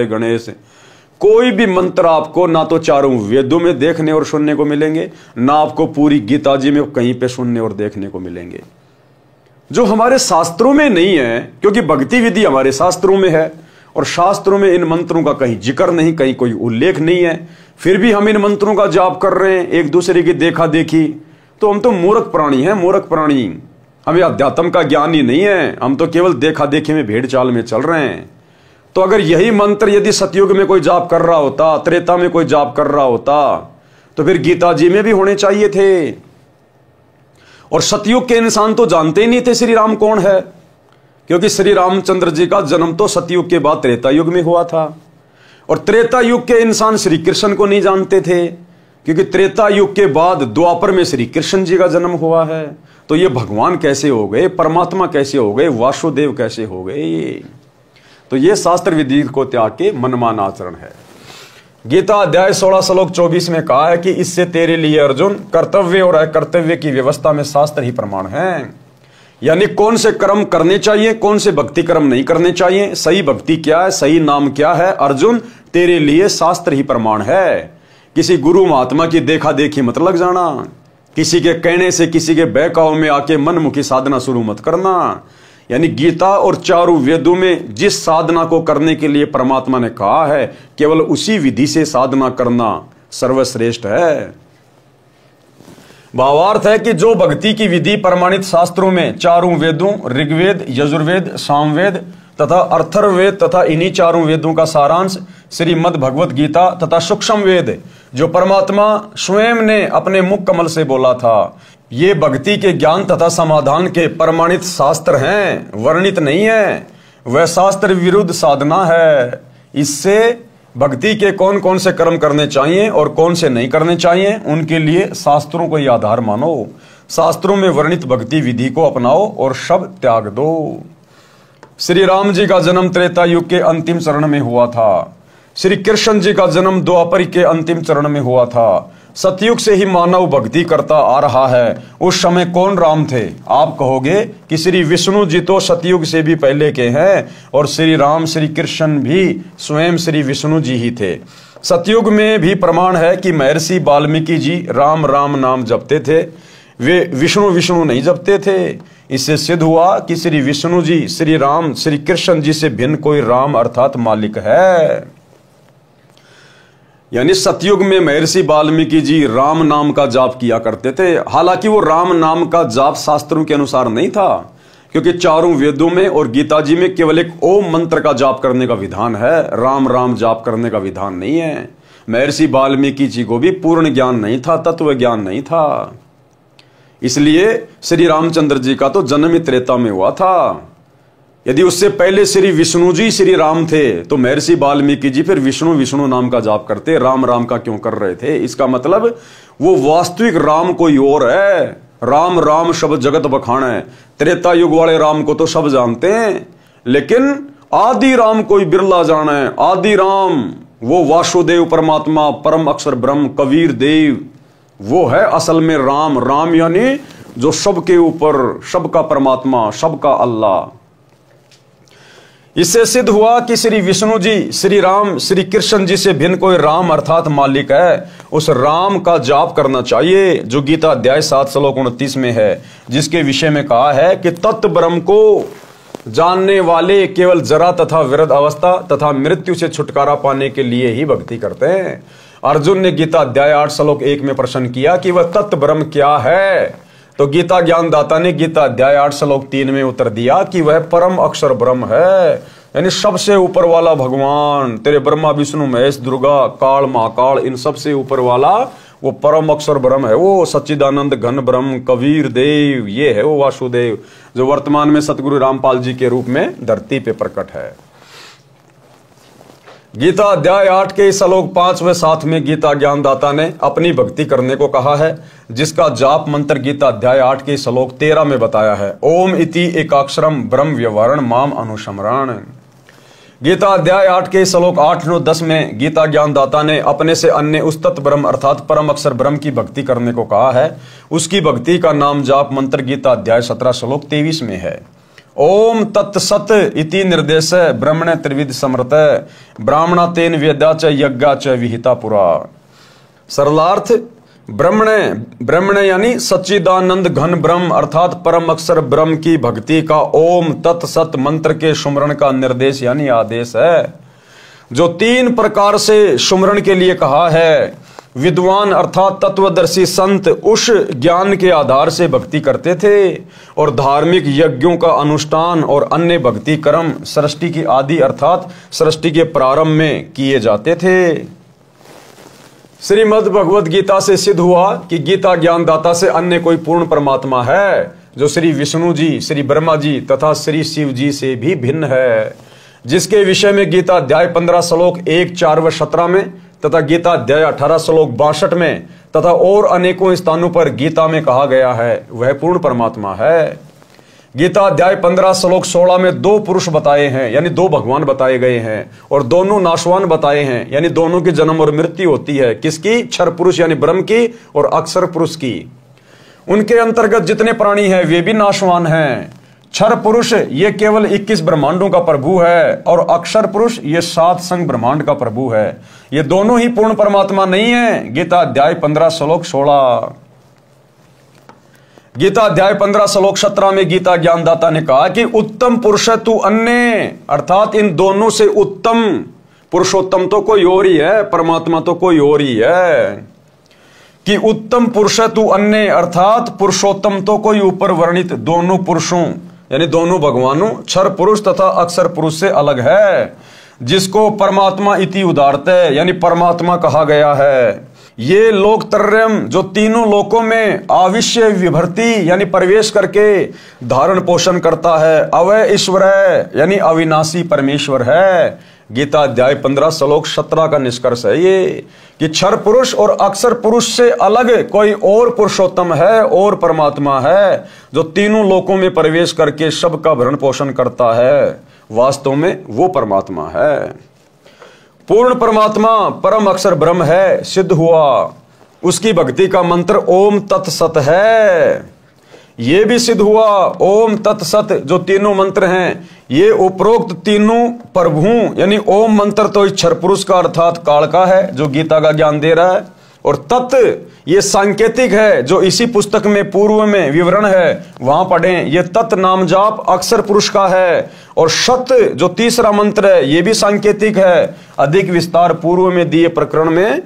गणेश, कोई भी मंत्र आपको ना तो चारों वेदों में देखने और सुनने को मिलेंगे, ना आपको पूरी गीता जी में कहीं पे सुनने और देखने को मिलेंगे, जो हमारे शास्त्रों में नहीं है। क्योंकि भक्ति विधि हमारे शास्त्रों में है और शास्त्रों में इन मंत्रों का कहीं जिक्र नहीं, कहीं कोई उल्लेख नहीं है, फिर भी हम इन मंत्रों का जाप कर रहे हैं एक दूसरे की देखा देखी। तो हम तो मूर्ख प्राणी हैं, मूर्ख प्राणी। हमें अध्यात्म का ज्ञान ही नहीं है, हम तो केवल देखा देखी में भेड़ चाल में चल रहे हैं। तो अगर यही मंत्र यदि सतयुग में कोई जाप कर रहा होता, त्रेता में कोई जाप कर रहा होता, तो फिर गीता जी में भी होने चाहिए थे। और सतयुग के इंसान तो जानते ही नहीं थे श्री राम कौन है, क्योंकि श्री रामचंद्र जी का जन्म तो सतयुग के बाद त्रेता युग में हुआ था। और त्रेता युग के इंसान श्री कृष्ण को नहीं जानते थे, क्योंकि त्रेता युग के बाद द्वापर में श्री कृष्ण जी का जन्म हुआ है। तो ये भगवान कैसे हो गए, परमात्मा कैसे हो गए, वासुदेव कैसे हो गए? तो ये शास्त्र विधि को त्याग के मनमान आचरण है। गीता अध्याय 16 श्लोक 24 में कहा है कि इससे तेरे लिए अर्जुन कर्तव्य और अकर्तव्य की व्यवस्था में शास्त्र ही प्रमाण है। यानी कौन से कर्म करने चाहिए, कौन से भक्ति कर्म नहीं करने चाहिए, सही भक्ति क्या है, सही नाम क्या है, अर्जुन तेरे लिए शास्त्र ही प्रमाण है। किसी गुरु महात्मा की देखा देखी मत लग जाना, किसी के कहने से किसी के बहकाव में आके मनमुखी साधना शुरू मत करना। यानी गीता और चारों वेदों में जिस साधना को करने के लिए परमात्मा ने कहा है, केवल उसी विधि से साधना करना सर्वश्रेष्ठ है। भावार्थ है कि जो भक्ति की विधि प्रमाणित शास्त्रों में चारों वेदों ऋग्वेद, यजुर्वेद, सामवेद तथा अर्थर्ववेद तथा इन्हीं चारों वेदों का सारांश श्रीमद् भगवद गीता तथा सूक्ष्म वेद जो परमात्मा स्वयं ने अपने मुख कमल से बोला था, ये भक्ति के ज्ञान तथा समाधान के प्रमाणित शास्त्र हैं, वर्णित नहीं है। वह शास्त्र विरुद्ध साधना है। इससे भक्ति के कौन कौन से कर्म करने चाहिए और कौन से नहीं करने चाहिए, उनके लिए शास्त्रों को ही आधार मानो। शास्त्रों में वर्णित भक्ति विधि को अपनाओ और सब त्याग दो। श्री राम जी का जन्म त्रेता युग के अंतिम चरण में हुआ था। श्री कृष्ण जी का जन्म द्वापर के अंतिम चरण में हुआ था। सतयुग से ही मानव भक्ति करता आ रहा है। उस समय कौन राम थे? आप कहोगे कि श्री विष्णु जी तो सतयुग से भी पहले के हैं और श्री राम श्री कृष्ण भी स्वयं श्री विष्णु जी ही थे। सतयुग में भी प्रमाण है कि महर्षि वाल्मीकि जी राम राम नाम जपते थे, वे विष्णु विष्णु नहीं जपते थे। इससे सिद्ध हुआ कि श्री विष्णु जी श्री राम श्री कृष्ण जी से भिन्न कोई राम अर्थात मालिक है। यानी सतयुग में महर्षि वाल्मीकि जी राम नाम का जाप किया करते थे। हालांकि वो राम नाम का जाप शास्त्रों के अनुसार नहीं था, क्योंकि चारों वेदों में और गीता जी में केवल एक ओम मंत्र का जाप करने का विधान है, राम राम जाप करने का विधान नहीं है। महर्षि वाल्मीकि जी को भी पूर्ण ज्ञान नहीं था, तत्व ज्ञान नहीं था। इसलिए श्री रामचंद्र जी का तो जन्म ही त्रेता में हुआ था। यदि उससे पहले श्री विष्णु जी श्री राम थे तो महर्षि वाल्मीकि जी फिर विष्णु विष्णु नाम का जाप करते, राम राम का क्यों कर रहे थे? इसका मतलब वो वास्तविक राम कोई और है। राम राम शब्द जगत बखाना है। त्रेता युग वाले राम को तो सब जानते हैं, लेकिन आदि राम कोई बिरला जाना है। आदि राम वो वासुदेव परमात्मा, परम अक्षर ब्रह्म, कबीर देव, वो है असल में राम। राम यानी जो सबके ऊपर, सबका परमात्मा, सबका अल्लाह। इससे सिद्ध हुआ कि श्री विष्णु जी श्री राम श्री कृष्ण जी से भिन्न कोई राम अर्थात मालिक है। उस राम का जाप करना चाहिए जो गीता अध्याय 7 श्लोक 29 में है, जिसके विषय में कहा है कि तत्व ब्रह्म को जानने वाले केवल जरा तथा विरध अवस्था तथा मृत्यु से छुटकारा पाने के लिए ही भक्ति करते हैं। अर्जुन ने गीता अध्याय 8 श्लोक 1 में प्रश्न किया कि वह तत्व ब्रह्म क्या है, तो गीता ज्ञानदाता ने गीता अध्याय 8 श्लोक 3 में उत्तर दिया कि वह परम अक्षर ब्रह्म है, यानी सबसे ऊपर वाला भगवान, तेरे ब्रह्मा विष्णु महेश दुर्गा काल महाकाल इन सबसे ऊपर वाला वो परम अक्षर ब्रह्म है, वो सच्चिदानंद घन ब्रह्म कबीर देव, ये है वो वासुदेव जो वर्तमान में सतगुरु रामपाल जी के रूप में धरती पे प्रकट है। गीता अध्याय 8 के श्लोक 5 व 7 में गीता ज्ञानदाता ने अपनी भक्ति करने को कहा है, जिसका जाप मंत्र गीता अध्याय 8 के श्लोक 13 में बताया है, ओम इति एकाक्षरम ब्रह्म व्यवहारण माम अनुसमरण। गीता अध्याय 8 के श्लोक 8, 9, 10 में गीता ज्ञानदाता ने अपने से अन्य उस तत्व ब्रह्म अर्थात परम अक्षर ब्रह्म की भक्ति करने को कहा है। उसकी भक्ति का नाम जाप मंत्र गीता अध्याय 17 श्लोक 23 में है, ओम तत्सत इति निर्देश ब्रह्मण त्रिविध समृत ब्राह्मणा तेन वेदा च यज्ञा च विहिता पुरा। सरलार्थ ब्रह्मण यानी सच्चिदानंद घन ब्रह्म अर्थात परम अक्षर ब्रह्म की भक्ति का ओम तत्सत मंत्र के सुमरण का निर्देश यानी आदेश है, जो 3 प्रकार से सुमरण के लिए कहा है। विद्वान अर्थात तत्वदर्शी संत उस ज्ञान के आधार से भक्ति करते थे और धार्मिक यज्ञों का अनुष्ठान और अन्य भक्ति कर्म सृष्टि की आदि अर्थात सृष्टि के प्रारंभ में किए जाते थे। श्रीमद् भगवद गीता से सिद्ध हुआ कि गीता ज्ञानदाता से अन्य कोई पूर्ण परमात्मा है, जो श्री विष्णु जी, श्री ब्रह्मा जी तथा श्री शिव जी से भी भिन्न है, जिसके विषय में गीता अध्याय 15 श्लोक 1, 4 व 17 में तथा गीता अध्याय 18 श्लोक 62 में तथा और अनेकों स्थानों पर गीता में कहा गया है, वह पूर्ण परमात्मा है। गीता अध्याय 15 श्लोक 16 में 2 पुरुष बताए हैं, यानी 2 भगवान बताए गए हैं, और दोनों नाशवान बताए हैं, यानी दोनों की जन्म और मृत्यु होती है। किसकी? क्षर पुरुष यानी ब्रह्म की और अक्षर पुरुष की। उनके अंतर्गत जितने प्राणी हैं वे भी नाशवान हैं। क्षर पुरुष ये केवल 21 ब्रह्मांडों का प्रभु है और अक्षर पुरुष ये 7 संग ब्रह्मांड का प्रभु है। ये दोनों ही पूर्ण परमात्मा नहीं है। गीता अध्याय 15 श्लोक 16। गीता अध्याय 15 श्लोक 17 में गीता ज्ञानदाता ने कहा कि उत्तम पुरुष तू अन्य, अर्थात इन दोनों से उत्तम पुरुषोत्तम तो कोई और ही है, परमात्मा तो कोई और ही है। कि उत्तम पुरुष तू अन्य अर्थात पुरुषोत्तम तो कोई ऊपर वर्णित दोनों पुरुषों यानी दोनों भगवानों क्षर पुरुष तथा अक्षर पुरुष से अलग है, जिसको परमात्मा इति उदारते यानी परमात्मा कहा गया है। ये लोकत्रयम जो तीनों लोकों में आविश्य विभर्ति यानी प्रवेश करके धारण पोषण करता है, अवय ईश्वर है यानी अविनाशी परमेश्वर है। गीता अध्याय 15 श्लोक 17 का निष्कर्ष है ये कि क्षर पुरुष और अक्षर पुरुष से अलग कोई और पुरुषोत्तम है और परमात्मा है, जो तीनों लोकों में प्रवेश करके सबका भरण पोषण करता है। वास्तव में वो परमात्मा है। पूर्ण परमात्मा परम अक्षर ब्रह्म है, सिद्ध हुआ। उसकी भक्ति का मंत्र ओम तत्सत है, ये भी सिद्ध हुआ। ओम तत्सत जो तीनों मंत्र हैं ये उपरोक्त तीनों प्रभुओं यानी ओम मंत्र तो क्षर पुरुष का अर्थात काल का है जो गीता का ज्ञान दे रहा है, और तत् ये सांकेतिक है जो इसी पुस्तक में पूर्व में विवरण है वहां पढ़ें। ये तत् नाम जाप अक्षर पुरुष का है, और सत जो तीसरा मंत्र है ये भी सांकेतिक है, अधिक विस्तार पूर्व में दिए प्रकरण में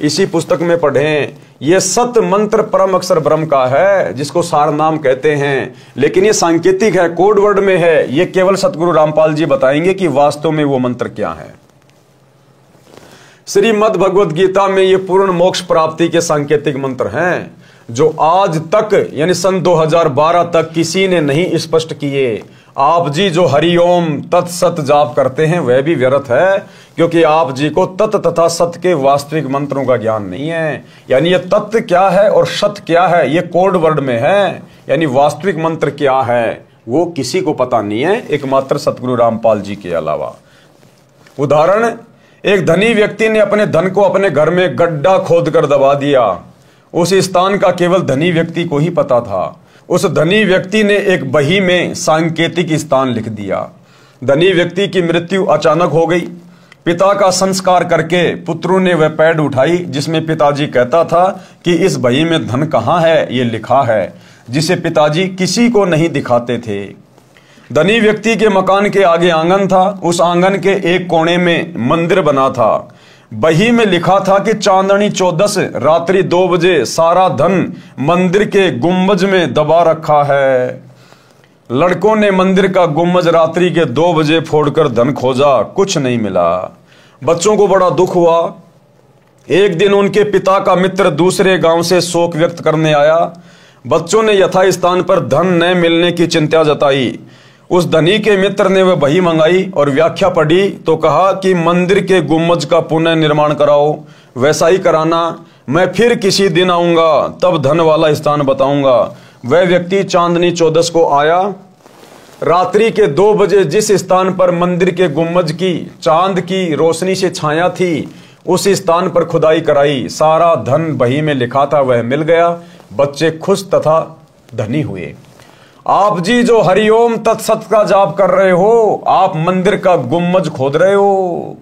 इसी पुस्तक में पढ़ें। ये सत मंत्र परम अक्षर ब्रह्म का है जिसको सार नाम कहते हैं, लेकिन ये सांकेतिक है, कोड वर्ड में है। ये केवल सतगुरु रामपाल जी बताएंगे कि वास्तव में वो मंत्र क्या है। श्रीमद् भगवद गीता में ये पूर्ण मोक्ष प्राप्ति के सांकेतिक मंत्र हैं जो आज तक यानी सन 2012 तक किसी ने नहीं स्पष्ट किए। आप जी जो हरिओम तत्सत जाप करते हैं वह भी व्यर्थ है, क्योंकि आप जी को तत् तथा सत के वास्तविक मंत्रों का ज्ञान नहीं है। यानी ये तत्व क्या है और सत क्या है ये कोड वर्ड में है, यानी वास्तविक मंत्र क्या है वो किसी को पता नहीं है एकमात्र सतगुरु रामपाल जी के अलावा। उदाहरण, एक धनी व्यक्ति ने अपने धन को अपने घर में गड्ढा खोदकर दबा दिया। उस स्थान का केवल धनी व्यक्ति को ही पता था। उस धनी व्यक्ति ने एक बही में सांकेतिक स्थान लिख दिया। धनी व्यक्ति की मृत्यु अचानक हो गई। पिता का संस्कार करके पुत्रों ने वह पैड उठाई जिसमें पिताजी कहता था कि इस बही में धन कहाँ है ये लिखा है, जिसे पिताजी किसी को नहीं दिखाते थे। धनी व्यक्ति के मकान के आगे आंगन था। उस आंगन के एक कोने में मंदिर बना था। बही में लिखा था कि चांदनी 14 रात्रि 2 बजे सारा धन मंदिर के गुम्बज में दबा रखा है। लड़कों ने मंदिर का गुम्बज रात्रि के 2 बजे फोड़कर धन खोजा, कुछ नहीं मिला। बच्चों को बड़ा दुख हुआ। एक दिन उनके पिता का मित्र दूसरे गांव से शोक व्यक्त करने आया। बच्चों ने यथास्थान पर धन न मिलने की चिंता जताई। उस धनी के मित्र ने वह बही मंगाई और व्याख्या पढ़ी तो कहा कि मंदिर के गुम्बज का पुनः निर्माण कराओ। वैसा ही कराना, मैं फिर किसी दिन आऊंगा, तब धन वाला स्थान बताऊंगा। वह व्यक्ति चांदनी 14 को आया। रात्रि के 2 बजे जिस स्थान पर मंदिर के गुम्बज की चांद की रोशनी से छाया थी, उस स्थान पर खुदाई कराई। सारा धन बही में लिखा था वह मिल गया। बच्चे खुश तथा धनी हुए। आप जी जो हरिओम तत्सत का जाप कर रहे हो, आप मंदिर का गुम्बज खोद रहे हो,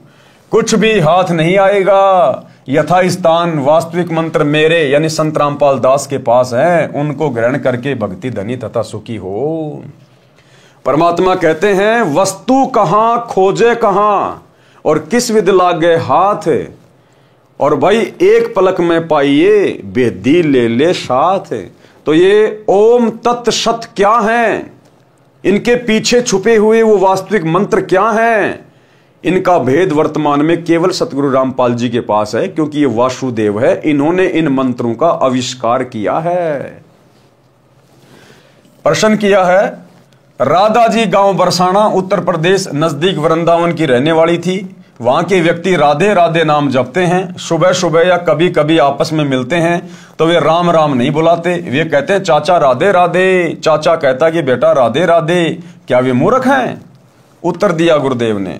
कुछ भी हाथ नहीं आएगा। यथास्थान वास्तविक मंत्र मेरे यानी संत रामपाल दास के पास है, उनको ग्रहण करके भक्ति धनी तथा सुखी हो। परमात्मा कहते हैं वस्तु कहां खोजे कहां और किस विध लागे हाथ, और भाई एक पलक में पाइए बेदी ले ले साथ। तो ये ओम तत् सत क्या है, इनके पीछे छुपे हुए वो वास्तविक मंत्र क्या हैं, इनका भेद वर्तमान में केवल सतगुरु रामपाल जी के पास है, क्योंकि ये वासुदेव है, इन्होंने इन मंत्रों का आविष्कार किया है। प्रश्न किया है, राधा जी गांव बरसाना उत्तर प्रदेश नजदीक वृंदावन की रहने वाली थी। वहां के व्यक्ति राधे राधे नाम जपते हैं। सुबह सुबह या कभी कभी आपस में मिलते हैं तो वे राम राम नहीं बुलाते, वे कहते हैं चाचा राधे राधे। चाचा कहता कि बेटा राधे राधे, क्या वे मूर्ख हैं? उत्तर दिया गुरुदेव ने,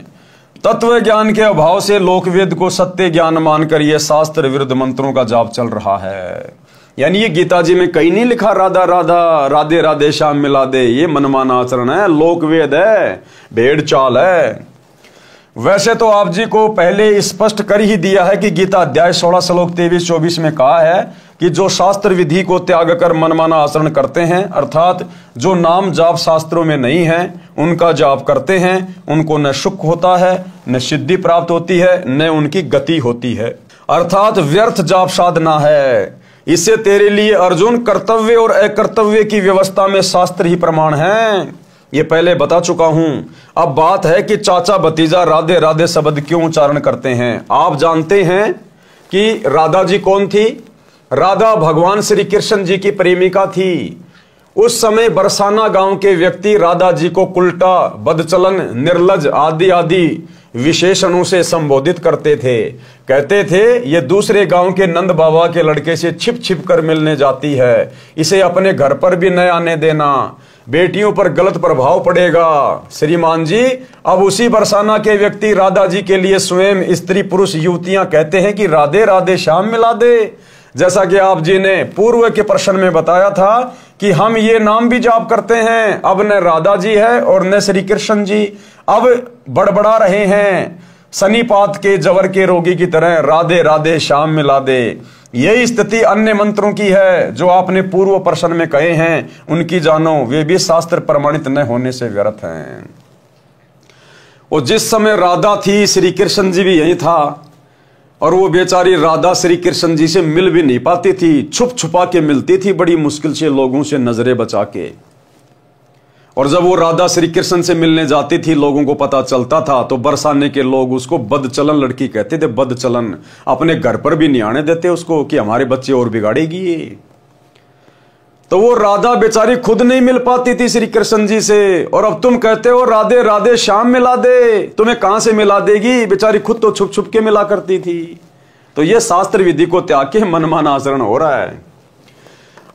तत्व ज्ञान के अभाव से लोकवेद को सत्य ज्ञान मानकर यह शास्त्र विरुद्ध मंत्रों का जाप चल रहा है। यानी ये गीता जी में कहीं नहीं लिखा राधा राधा, राधे राधे श्याम मिला दे, ये मनमाना आचरण है, लोकवेद है, भेड़ चाल है। वैसे तो आप जी को पहले स्पष्ट कर ही दिया है कि गीता अध्याय 16 श्लोक 23-24 में कहा है कि जो शास्त्र विधि को त्याग कर मनमाना आचरण करते हैं, अर्थात जो नाम जाप शास्त्रों में नहीं है उनका जाप करते हैं, उनको न सुख होता है, न सिद्धि प्राप्त होती है, न उनकी गति होती है, अर्थात व्यर्थ जाप साधना है। इससे तेरे लिए अर्जुन कर्तव्य और अकर्तव्य की व्यवस्था में शास्त्र ही प्रमाण है, ये पहले बता चुका हूं। अब बात है कि चाचा भतीजा राधे राधे शब्द क्यों उच्चारण करते हैं। आप जानते हैं कि राधा जी कौन थी? राधा भगवान श्री कृष्ण जी की प्रेमिका थी। उस समय बरसाना गांव के व्यक्ति राधा जी को उल्टा, बदचलन, निर्लज आदि आदि विशेषणों से संबोधित करते थे। कहते थे ये दूसरे गांव के नंद बाबा के लड़के से छिप छिप कर मिलने जाती है, इसे अपने घर पर भी न आने देना, बेटियों पर गलत प्रभाव पड़ेगा। श्रीमान जी, अब उसी बरसाना के व्यक्ति राधा जी के लिए स्वयं स्त्री पुरुष युवतियां कहते हैं कि राधे राधे श्याम मिला दे। जैसा कि आप जी ने पूर्व के प्रश्न में बताया था कि हम ये नाम भी जाप करते हैं, अब न राधा जी है और न श्री कृष्ण जी, अब बड़बड़ा रहे हैं सनीपात के जवर के रोगी की तरह, राधे राधे श्याम मिला दे। यही स्थिति अन्य मंत्रों की है जो आपने पूर्व प्रश्न में कहे हैं, उनकी जानो, वे भी शास्त्र प्रमाणित न होने से व्यर्थ हैं। और जिस समय राधा थी श्री कृष्ण जी भी यही था, और वो बेचारी राधा श्री कृष्ण जी से मिल भी नहीं पाती थी, छुप छुपा के मिलती थी, बड़ी मुश्किल से लोगों से नजरें बचा के। और जब वो राधा श्री कृष्ण से मिलने जाती थी, लोगों को पता चलता था तो बरसाने के लोग उसको बदचलन लड़की कहते थे, बदचलन। अपने घर पर भी नहीं आने देते उसको कि हमारे बच्चे और बिगाड़ेगी। तो वो राधा बेचारी खुद नहीं मिल पाती थी श्री कृष्ण जी से, और अब तुम कहते हो राधे राधे श्याम मिला दे, तुम्हें कहां से मिला देगी? बेचारी खुद तो छुप छुप के मिला करती थी। तो ये शास्त्र विधि को त्याग के मनमाना आचरण हो रहा है।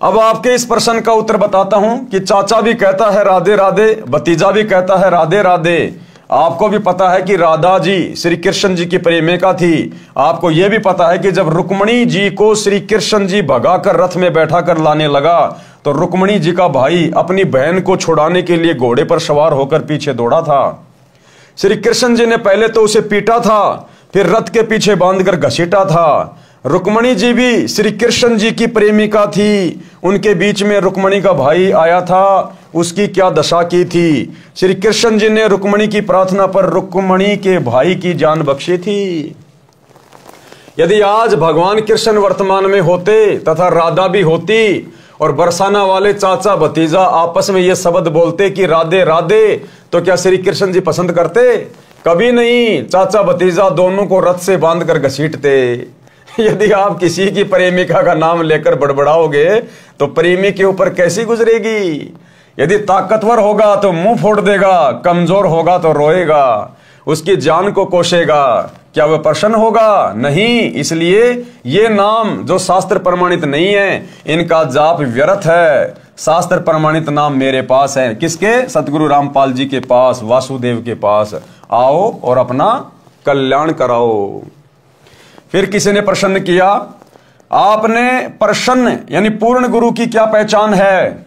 अब आपके इस प्रश्न का उत्तर बताता हूं कि चाचा भी कहता है राधे राधे, भतीजा भी कहता है राधे राधे। आपको भी पता है कि राधा जी श्री कृष्ण जी की प्रेमिका थी। आपको यह भी पता है कि जब रुक्मणी जी को श्री कृष्ण जी भगाकर रथ में बैठा कर लाने लगा तो रुक्मणी जी का भाई अपनी बहन को छुड़ाने के लिए घोड़े पर सवार होकर पीछे दौड़ा था। श्री कृष्ण जी ने पहले तो उसे पीटा था, फिर रथ के पीछे बांधकर घसीटा था। रुक्मणी जी भी श्री कृष्ण जी की प्रेमिका थी, उनके बीच में रुक्मणी का भाई आया था, उसकी क्या दशा की थी। श्री कृष्ण जी ने रुक्मणी की प्रार्थना पर रुक्मणी के भाई की जान बख्शी थी। यदि आज भगवान कृष्ण वर्तमान में होते तथा राधा भी होती और बरसाना वाले चाचा भतीजा आपस में ये शब्द बोलते कि राधे राधे, तो क्या श्री कृष्ण जी पसंद करते? कभी नहीं। चाचा भतीजा दोनों को रथ से बांधकर घसीटते। यदि आप किसी की प्रेमिका का नाम लेकर बड़बड़ाओगे तो प्रेमी के ऊपर कैसी गुजरेगी? यदि ताकतवर होगा तो मुंह फोड़ देगा, कमजोर होगा तो रोएगा, उसकी जान को कोसेगा। क्या वह प्रसन्न होगा? नहीं। इसलिए ये नाम जो शास्त्र प्रमाणित नहीं है, इनका जाप व्यर्थ है। शास्त्र प्रमाणित नाम मेरे पास है। किसके? सतगुरु रामपाल जी के पास, वासुदेव के पास। आओ और अपना कल्याण कराओ। फिर किसी ने प्रश्न किया, आपने प्रसन्न यानी पूर्ण गुरु की क्या पहचान है?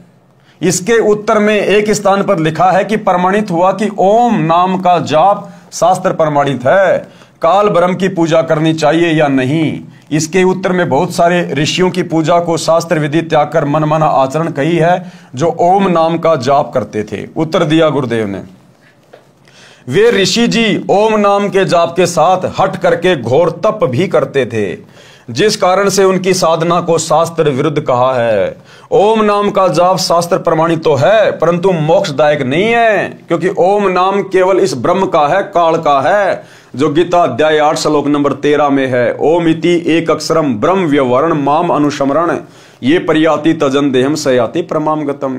इसके उत्तर में एक स्थान पर लिखा है कि प्रमाणित हुआ कि ओम नाम का जाप शास्त्र प्रमाणित है। काल ब्रह्म की पूजा करनी चाहिए या नहीं? इसके उत्तर में बहुत सारे ऋषियों की पूजा को शास्त्र विधि त्याग कर मनमाना आचरण कही है, जो ओम नाम का जाप करते थे। उत्तर दिया गुरुदेव ने, वे ऋषि जी ओम नाम के जाप के साथ हट करके घोर तप भी करते थे, जिस कारण से उनकी साधना को शास्त्र विरुद्ध कहा है। ओम नाम का जाप शास्त्र प्रमाणित तो है, परंतु मोक्षदायक नहीं है, क्योंकि ओम नाम केवल इस ब्रह्म का है, काल का है, जो गीता अध्याय 8 श्लोक नंबर 13 में है। ओम इति एक अक्षरम ब्रह्म व्यवहरण माम अनुस्मरण ये पर्याति तजन देहम सयाति प्रमाम गतम।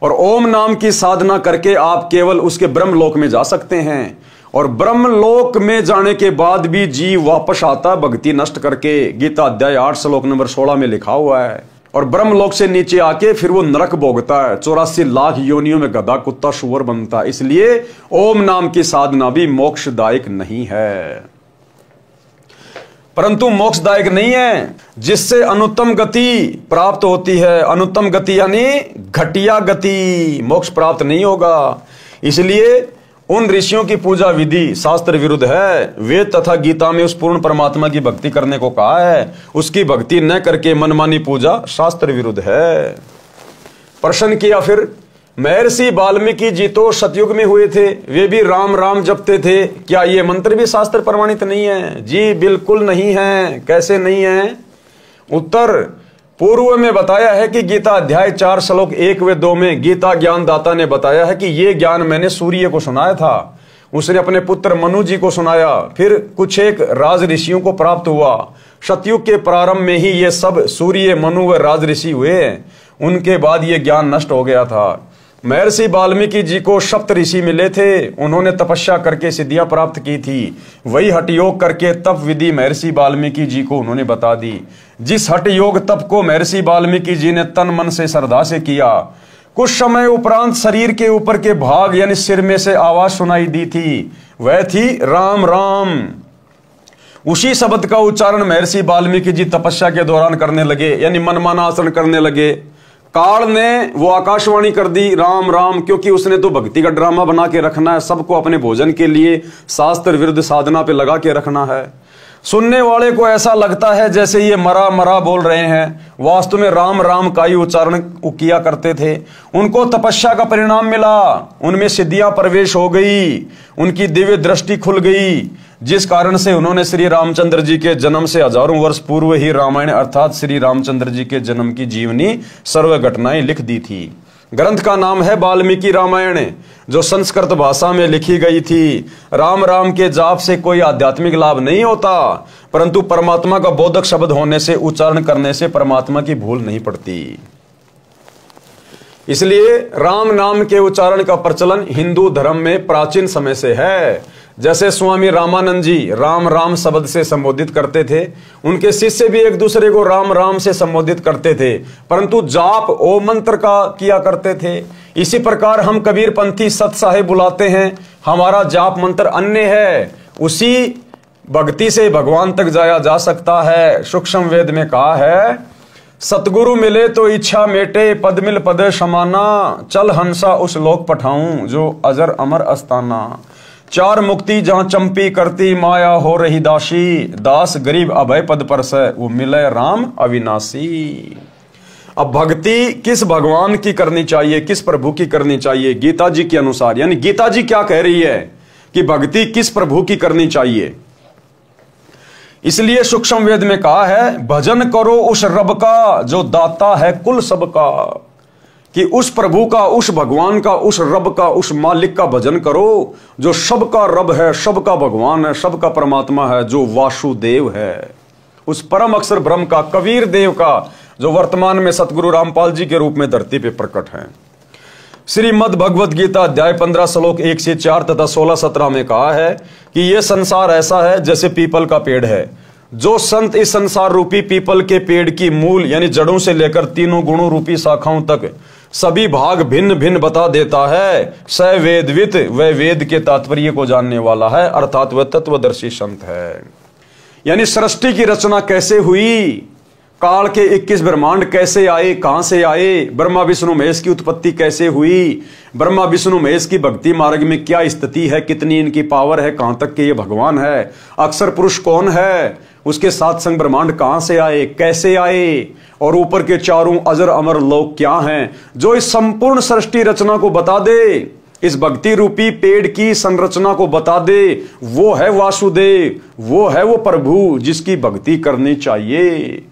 और ओम नाम की साधना करके आप केवल उसके ब्रह्म लोक में जा सकते हैं, और ब्रह्म लोक में जाने के बाद भी जीव वापस आता भक्ति नष्ट करके। गीता अध्याय 8 श्लोक नंबर 16 में लिखा हुआ है। और ब्रह्म लोक से नीचे आके फिर वो नरक भोगता है, 84 लाख योनियों में गधा कुत्ता शुअर बनता है। इसलिए ओम नाम की साधना भी मोक्षदायक नहीं है, परंतु मोक्षदायक नहीं है, जिससे अनुत्तम गति प्राप्त होती है। अनुत्तम गति यानी घटिया गति, मोक्ष प्राप्त नहीं होगा। इसलिए उन ऋषियों की पूजा विधि शास्त्र विरुद्ध है। वेद तथा गीता में उस पूर्ण परमात्मा की भक्ति करने को कहा है, उसकी भक्ति न करके मनमानी पूजा शास्त्र विरुद्ध है। प्रश्न किया फिर, महर्षि वाल्मीकि जी तो सतयुग में हुए थे, वे भी राम राम जपते थे, क्या ये मंत्र भी शास्त्र प्रमाणित नहीं है? जी बिल्कुल नहीं है। कैसे नहीं है? उत्तर, पूर्व में बताया है कि गीता अध्याय 4 श्लोक 1 व 2 में गीता ज्ञान दाता ने बताया है कि ये ज्ञान मैंने सूर्य को सुनाया था, उसने अपने पुत्र मनु जी को सुनाया, फिर कुछ एक राज ऋषियों को प्राप्त हुआ। सतयुग के प्रारंभ में ही ये सब सूर्य, मनु व राज ऋषि हुए, उनके बाद ये ज्ञान नष्ट हो गया था। महर्षि वाल्मीकि जी को सप्त ऋषि मिले थे, उन्होंने तपस्या करके सिद्धियां प्राप्त की थी, वही हठ योग करके तप विधि महर्षि वाल्मीकि जी को उन्होंने बता दी। जिस हठ योग तप को महर्षि वाल्मीकि जी ने तन मन से श्रद्धा से किया, कुछ समय उपरांत शरीर के ऊपर के भाग यानी सिर में से आवाज सुनाई दी थी, वह थी राम राम। उसी शब्द का उच्चारण महर्षि वाल्मीकि जी तपस्या के दौरान करने लगे, यानी मनमाना आचरण करने लगे। काल ने वो आकाशवाणी कर दी राम राम, क्योंकि उसने तो भक्ति का ड्रामा बना के रखना है, सबको अपने भोजन के लिए शास्त्र विरुद्ध साधना पे लगा के रखना है। सुनने वाले को ऐसा लगता है जैसे ये मरा मरा बोल रहे हैं, वास्तव में राम राम का ही उच्चारण किया करते थे। उनको तपस्या का परिणाम मिला, उनमें सिद्धियां प्रवेश हो गई, उनकी दिव्य दृष्टि खुल गई, जिस कारण से उन्होंने श्री रामचंद्र जी के जन्म से हजारों वर्ष पूर्व ही रामायण अर्थात श्री रामचंद्र जी के जन्म की जीवनी सर्व घटनाएं लिख दी थी। ग्रंथ का नाम है वाल्मीकि रामायण, जो संस्कृत भाषा में लिखी गई थी। राम राम के जाप से कोई आध्यात्मिक लाभ नहीं होता, परंतु परमात्मा का बोधक शब्द होने से, उच्चारण करने से परमात्मा की भूल नहीं पड़ती। इसलिए राम नाम के उच्चारण का प्रचलन हिंदू धर्म में प्राचीन समय से है। जैसे स्वामी रामानंद जी राम राम शब्द से संबोधित करते थे, उनके शिष्य भी एक दूसरे को राम राम से संबोधित करते थे, परंतु जाप ओम मंत्र का किया करते थे। इसी प्रकार हम कबीर पंथी सत साहेब बुलाते हैं, हमारा जाप मंत्र अन्य है। उसी भक्ति से भगवान तक जाया जा सकता है। सूक्ष्म वेद में कहा है, सतगुरु मिले तो इच्छा मेटे, पद मिल पद समाना, चल हंसा उस लोक पठाऊं जो अजर अमर अस्ताना। चार मुक्ति जहां चंपी करती माया हो रही दासी, दास गरीब अभय पद पर से वो मिले राम अविनाशी। अब भक्ति किस भगवान की करनी चाहिए, किस प्रभु की करनी चाहिए? गीता जी के अनुसार, यानी गीता जी क्या कह रही है कि भक्ति किस प्रभु की करनी चाहिए? इसलिए सूक्ष्म वेद में कहा है, भजन करो उस रब का जो दाता है कुल सबका, कि उस प्रभु का, उस भगवान का, उस रब का, उस मालिक का भजन करो जो सबका रब है, सबका भगवान है, सबका परमात्मा है, जो वासुदेव है, उस परम अक्षर ब्रह्म का, कबीर देव का, जो वर्तमान में सतगुरु रामपाल जी के रूप में धरती पे प्रकट हैं। श्रीमद् भगवद गीता अध्याय 15 श्लोक 1 से 4 तथा 16-17 में कहा है कि यह संसार ऐसा है जैसे पीपल का पेड़ है। जो संत इस संसार रूपी पीपल के पेड़ की मूल यानी जड़ों से लेकर तीनों गुणों रूपी शाखाओं तक सभी भाग भिन्न भिन्न बता देता है, स वेदवित, वह वेद के तात्पर्य को जानने वाला है, अर्थात वह तत्वदर्शी संत है। यानी सृष्टि की रचना कैसे हुई, काल के 21 ब्रह्मांड कैसे आए, कहां से आए, ब्रह्मा विष्णु महेश की उत्पत्ति कैसे हुई, ब्रह्मा विष्णु महेश की भक्ति मार्ग में क्या स्थिति है, कितनी इनकी पावर है, कहां तक के ये भगवान है, अक्षर पुरुष कौन है, उसके साथ संग ब्रह्मांड कहां से आए, कैसे आए, और ऊपर के चारों अजर अमर लोक क्या हैं, जो इस संपूर्ण सृष्टि रचना को बता दे, इस भक्ति रूपी पेड़ की संरचना को बता दे, वो है वासुदेव, वो है वो प्रभु जिसकी भक्ति करनी चाहिए।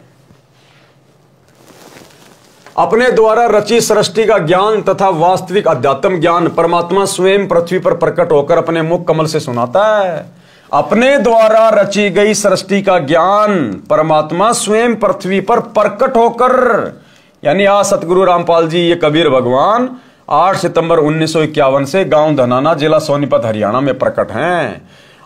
अपने द्वारा रची सृष्टि का ज्ञान तथा वास्तविक अध्यात्म ज्ञान परमात्मा स्वयं पृथ्वी पर प्रकट होकर अपने मुख कमल से सुनाता है। अपने द्वारा रची गई सृष्टि का ज्ञान परमात्मा स्वयं पृथ्वी पर प्रकट होकर, यानी आज सतगुरु रामपाल जी ये कबीर भगवान 8 सितंबर 1951 से गांव धनाना जिला सोनीपत हरियाणा में प्रकट हैं।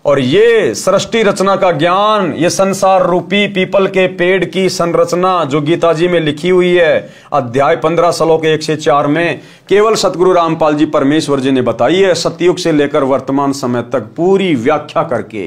और ये सृष्टि रचना का ज्ञान, ये संसार रूपी पीपल के पेड़ की संरचना जो गीता जी में लिखी हुई है अध्याय 15 श्लोक 1 से 4 में केवल सतगुरु रामपाल जी परमेश्वर जी ने बताई है। सतयुग से लेकर वर्तमान समय तक पूरी व्याख्या करके,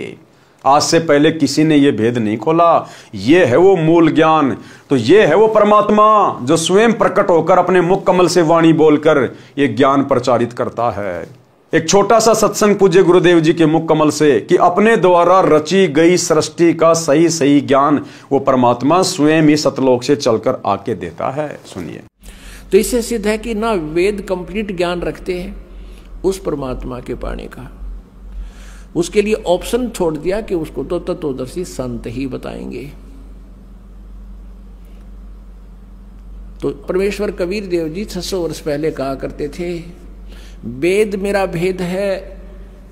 आज से पहले किसी ने यह भेद नहीं खोला। ये है वो मूल ज्ञान, तो ये है वो परमात्मा जो स्वयं प्रकट होकर अपने मुख कमल से वाणी बोलकर ये ज्ञान प्रचारित करता है। एक छोटा सा सत्संग पूज्य गुरुदेव जी के मुख कमल से कि अपने द्वारा रची गई सृष्टि का सही सही ज्ञान वो परमात्मा स्वयं ही सतलोक से चलकर आके देता है। सुनिए, तो इससे सिद्ध है कि ना वेद कंप्लीट ज्ञान रखते हैं उस परमात्मा के पाने का, उसके लिए ऑप्शन छोड़ दिया कि उसको तो तत्वदर्शी संत ही बताएंगे। तो परमेश्वर कबीर देव जी 600 वर्ष पहले कहा करते थे, वेद मेरा भेद है,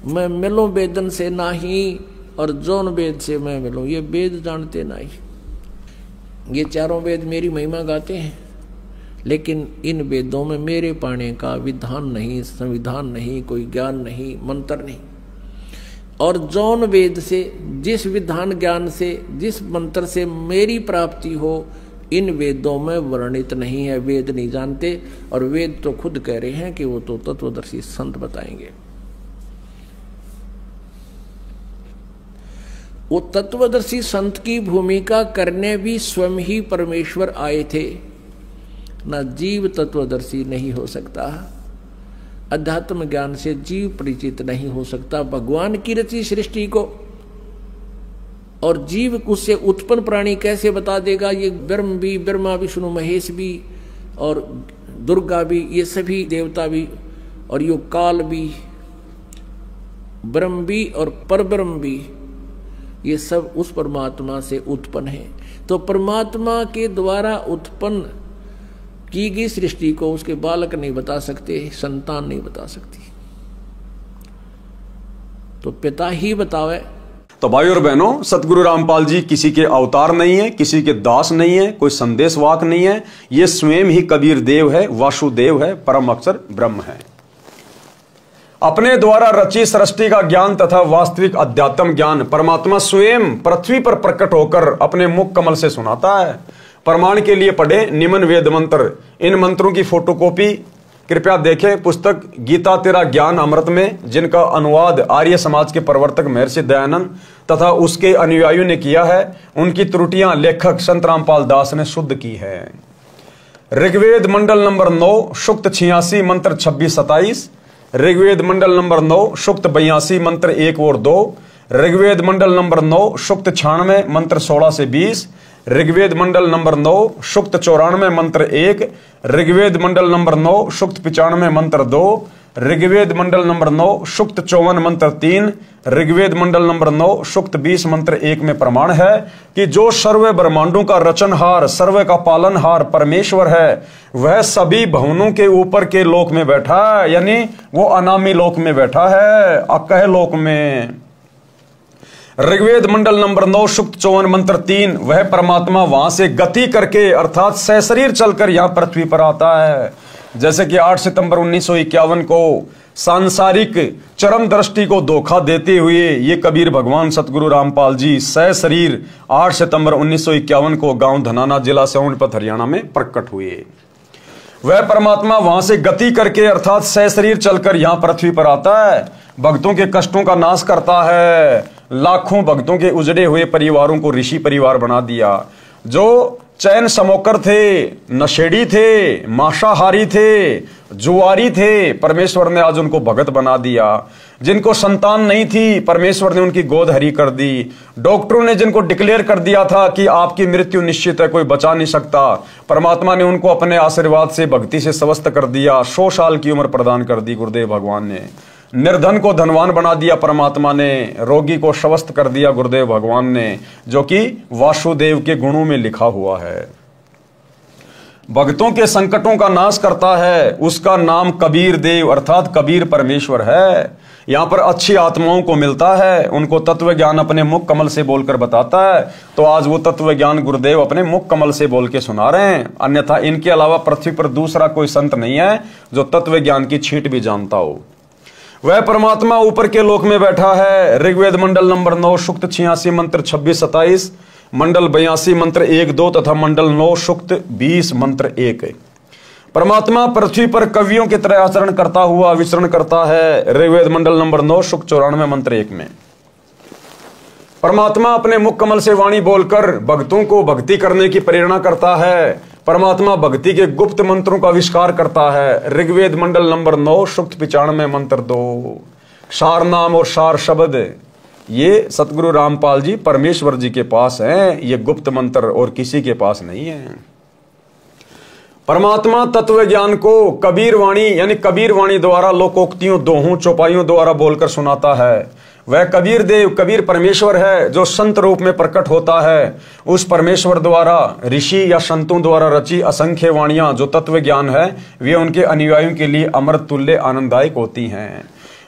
मैं मिलूं वेदन से नाही, और जौन वेद से मैं मिलूं। ये वेद जानते नहीं, ये चारों वेद मेरी महिमा गाते हैं, लेकिन इन वेदों में मेरे पाने का विधान नहीं, संविधान नहीं, कोई ज्ञान नहीं, मंत्र नहीं। और जौन वेद से, जिस विधान ज्ञान से, जिस मंत्र से मेरी प्राप्ति हो, इन वेदों में वर्णित नहीं है। वेद नहीं जानते, और वेद तो खुद कह रहे हैं कि वो तो तत्वदर्शी संत बताएंगे। वो तत्वदर्शी संत की भूमिका करने भी स्वयं ही परमेश्वर आए थे। ना जीव तत्वदर्शी नहीं हो सकता, अध्यात्म ज्ञान से जीव परिचित नहीं हो सकता भगवान की रची सृष्टि को, और जीव उससे उत्पन्न प्राणी कैसे बता देगा। ये ब्रह्म भी, ब्रह्मा विष्णु महेश भी, और दुर्गा भी, ये सभी देवता भी, और यो काल भी, ब्रह्म भी और परब्रह्म भी, ये सब उस परमात्मा से उत्पन्न है। तो परमात्मा के द्वारा उत्पन्न की गई सृष्टि को उसके बालक नहीं बता सकते, संतान नहीं बता सकती, तो पिता ही बतावे। तो भाई और बहनों, सतगुरु रामपाल जी किसी के अवतार नहीं है, किसी के दास नहीं है, कोई संदेशवाक नहीं है। ये स्वयं ही कबीर देव है, वासुदेव है, परम अक्षर ब्रह्म है। अपने द्वारा रची सृष्टि का ज्ञान तथा वास्तविक अध्यात्म ज्ञान परमात्मा स्वयं पृथ्वी पर प्रकट होकर अपने मुख कमल से सुनाता है। प्रमाण के लिए पढ़े निम्न वेद मंत्र। इन मंत्रों की फोटोकॉपी कृपया देखें पुस्तक गीता तेरा ज्ञान अमृत में, जिनका अनुवाद आर्य समाज के प्रवर्तक महर्षि दयानंद तथा उसके अनुयायियों ने किया है। उनकी त्रुटियां लेखक संत रामपाल दास ने शुद्ध की है। ऋग्वेद मंडल नंबर 9 सूक्त 86 मंत्र 26-27, ऋग्वेद मंडल नंबर 9 सूक्त 82 मंत्र 1 और 2, ऋग्वेद मंडल नंबर 9 सूक्त 96 मंत्र 16 से 20, ऋग्वेद मंडल नंबर 9 सूक्त 94 मंत्र 1, ऋग्वेद मंडल नंबर 9 सूक्त 95 मंत्र 2, ऋग्वेद मंडल नंबर 9 सूक्त 54 मंत्र 3, ऋग्वेद मंडल नंबर 9 सूक्त 20 मंत्र 1 में प्रमाण है कि जो सर्व ब्रह्मांडों का रचनहार, सर्व का पालनहार परमेश्वर है, वह सभी भवनों के ऊपर के लोक में बैठा है, यानी वो अनामी लोक में बैठा है, अकह लोक में। ऋग्वेद मंडल नंबर 9 सूक्त 54 मंत्र 3, वह परमात्मा वहां से गति करके अर्थात सशरीर चलकर यहां पृथ्वी पर आता है। जैसे कि 8 सितंबर 1951 को सांसारिक चरम दृष्टि को धोखा देते हुए ये कबीर भगवान सतगुरु रामपाल जी सशरीर 8 सितंबर 1951 को गांव धनाना, जिला सोनीपत, हरियाणा में प्रकट हुए। वह परमात्मा वहां से गति करके अर्थात सशरीर चलकर यहां पृथ्वी पर आता है, भक्तों के कष्टों का नाश करता है, लाखों भक्तों के उजड़े हुए परिवारों को ऋषि परिवार बना दिया। जो चैन समोकर थे, नशेड़ी थे, मांसाहारी थे, जुआरी थे, परमेश्वर ने आज उनको भगत बना दिया। जिनको संतान नहीं थी, परमेश्वर ने उनकी गोद हरी कर दी। डॉक्टरों ने जिनको डिक्लेयर कर दिया था कि आपकी मृत्यु निश्चित है, कोई बचा नहीं सकता, परमात्मा ने उनको अपने आशीर्वाद से, भक्ति से स्वस्थ कर दिया। 100 साल की उम्र प्रदान कर दी गुरुदेव भगवान ने। निर्धन को धनवान बना दिया परमात्मा ने, रोगी को स्वस्थ कर दिया गुरुदेव भगवान ने, जो कि वासुदेव के गुणों में लिखा हुआ है। भक्तों के संकटों का नाश करता है, उसका नाम कबीर देव अर्थात कबीर परमेश्वर है। यहां पर अच्छी आत्माओं को मिलता है, उनको तत्व ज्ञान अपने मुख कमल से बोलकर बताता है। तो आज वो तत्व ज्ञान गुरुदेव अपने मुख कमल से बोल के सुना रहे हैं। अन्यथा इनके अलावा पृथ्वी पर दूसरा कोई संत नहीं है जो तत्व ज्ञान की छींट भी जानता हो। वह परमात्मा ऊपर के लोक में बैठा है। ऋग्वेद मंडल नंबर 9 सूक्त 86 मंत्र 26-27, मंडल 82 मंत्र 1-2 तथा मंडल 9 सूक्त 20 मंत्र 1। परमात्मा पृथ्वी पर कवियों की तरह आचरण करता हुआ विचरण करता है। ऋग्वेद मंडल नंबर 9 सूक्त 94 मंत्र 1 में परमात्मा अपने मुख कमल से वाणी बोलकर भक्तों को भक्ति करने की प्रेरणा करता है। परमात्मा भक्ति के गुप्त मंत्रों का आविष्कार करता है। ऋग्वेद मंडल नंबर 9 सूक्त 95 मंत्र 2। सार नाम और सार शब्द ये सतगुरु रामपाल जी परमेश्वर जी के पास हैं, ये गुप्त मंत्र और किसी के पास नहीं है। परमात्मा तत्व ज्ञान को कबीर वाणी यानी कबीर वाणी द्वारा लोकोक्तियों, दोहों, चौपाइयों द्वारा बोलकर सुनाता है। वह कबीर देव, कबीर परमेश्वर है जो संत रूप में प्रकट होता है। उस परमेश्वर द्वारा ऋषि या संतों द्वारा रची असंख्य वाणियां जो तत्व ज्ञान है, वे उनके अनुयायियों के लिए अमृत तुल्य आनंददायक होती हैं।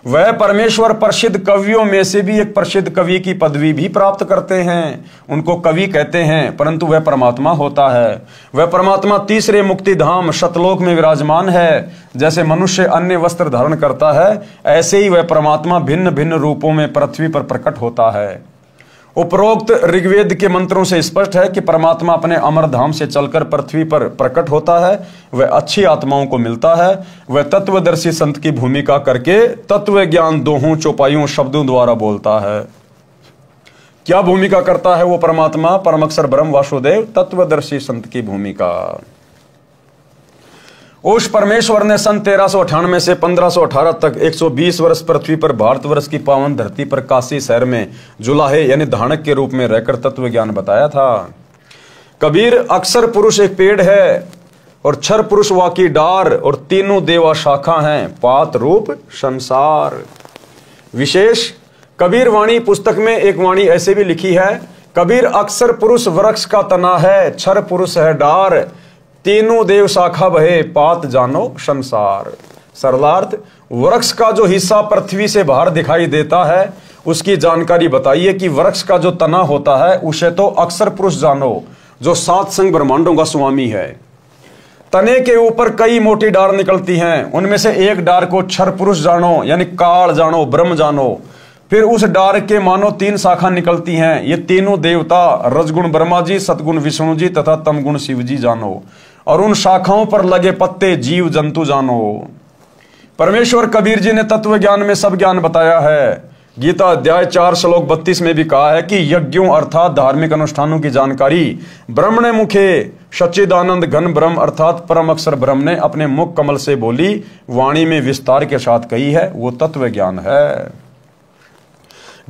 वह परमेश्वर प्रसिद्ध कवियों में से भी एक प्रसिद्ध कवि की पदवी भी प्राप्त करते हैं। उनको कवि कहते हैं, परंतु वह परमात्मा होता है। वह परमात्मा तीसरे मुक्ति धाम सतलोक में विराजमान है। जैसे मनुष्य अन्य वस्त्र धारण करता है, ऐसे ही वह परमात्मा भिन्न भिन्न रूपों में पृथ्वी पर प्रकट होता है। उपरोक्त ऋग्वेद के मंत्रों से स्पष्ट है कि परमात्मा अपने अमर धाम से चलकर पृथ्वी पर प्रकट होता है। वह अच्छी आत्माओं को मिलता है। वह तत्वदर्शी संत की भूमिका करके तत्व ज्ञान दोहों, चौपाइयों, शब्दों द्वारा बोलता है। क्या भूमिका करता है वो परमात्मा? परम अक्षर ब्रह्म वासुदेव तत्वदर्शी संत की भूमिका। उस परमेश्वर ने सन 1398 से 1518 तक 120 वर्ष पृथ्वी पर भारतवर्ष की पावन धरती पर काशी शहर में जुलाहे यानी धानक के रूप में रहकर तत्व ज्ञान बताया था। कबीर अक्षर पुरुष एक पेड़ है और क्षर पुरुष वाकी डार और तीनों देवा शाखा हैं, पात रूप संसार। विशेष कबीर वाणी पुस्तक में एक वाणी ऐसे भी लिखी है, कबीर अक्षर पुरुष वृक्ष का तना है, क्षर पुरुष है डार, तीनों देव शाखा बहे, पात जानो संसार। सरलार्थ, वृक्ष का जो हिस्सा पृथ्वी से बाहर दिखाई देता है उसकी जानकारी बताइए कि वृक्ष का जो तना होता है उसे तो अक्षर पुरुष जानो जो 7 संग ब्रह्मांडों का स्वामी है। तने के ऊपर कई मोटी डार निकलती हैं, उनमें से एक डार को क्षर पुरुष जानो यानी काल जानो, ब्रह्म जानो। फिर उस डार के मानो 3 शाखा निकलती हैं, ये तीनों देवता रजगुण ब्रह्मा जी, सतगुण विष्णु जी तथा तमगुण शिव जी जानो। और उन शाखाओं पर लगे पत्ते जीव जंतु जानो। परमेश्वर कबीर जी ने तत्व ज्ञान में सब ज्ञान बताया है। गीता अध्याय 4 श्लोक 32 में भी कहा है कि यज्ञों अर्थात धार्मिक अनुष्ठानों की जानकारी ब्रह्मणे मुखे सच्चिदानंद घन ब्रह्म अर्थात परम अक्षर ब्रह्म ने अपने मुख कमल से बोली वाणी में विस्तार के साथ कही है, वो तत्व ज्ञान है।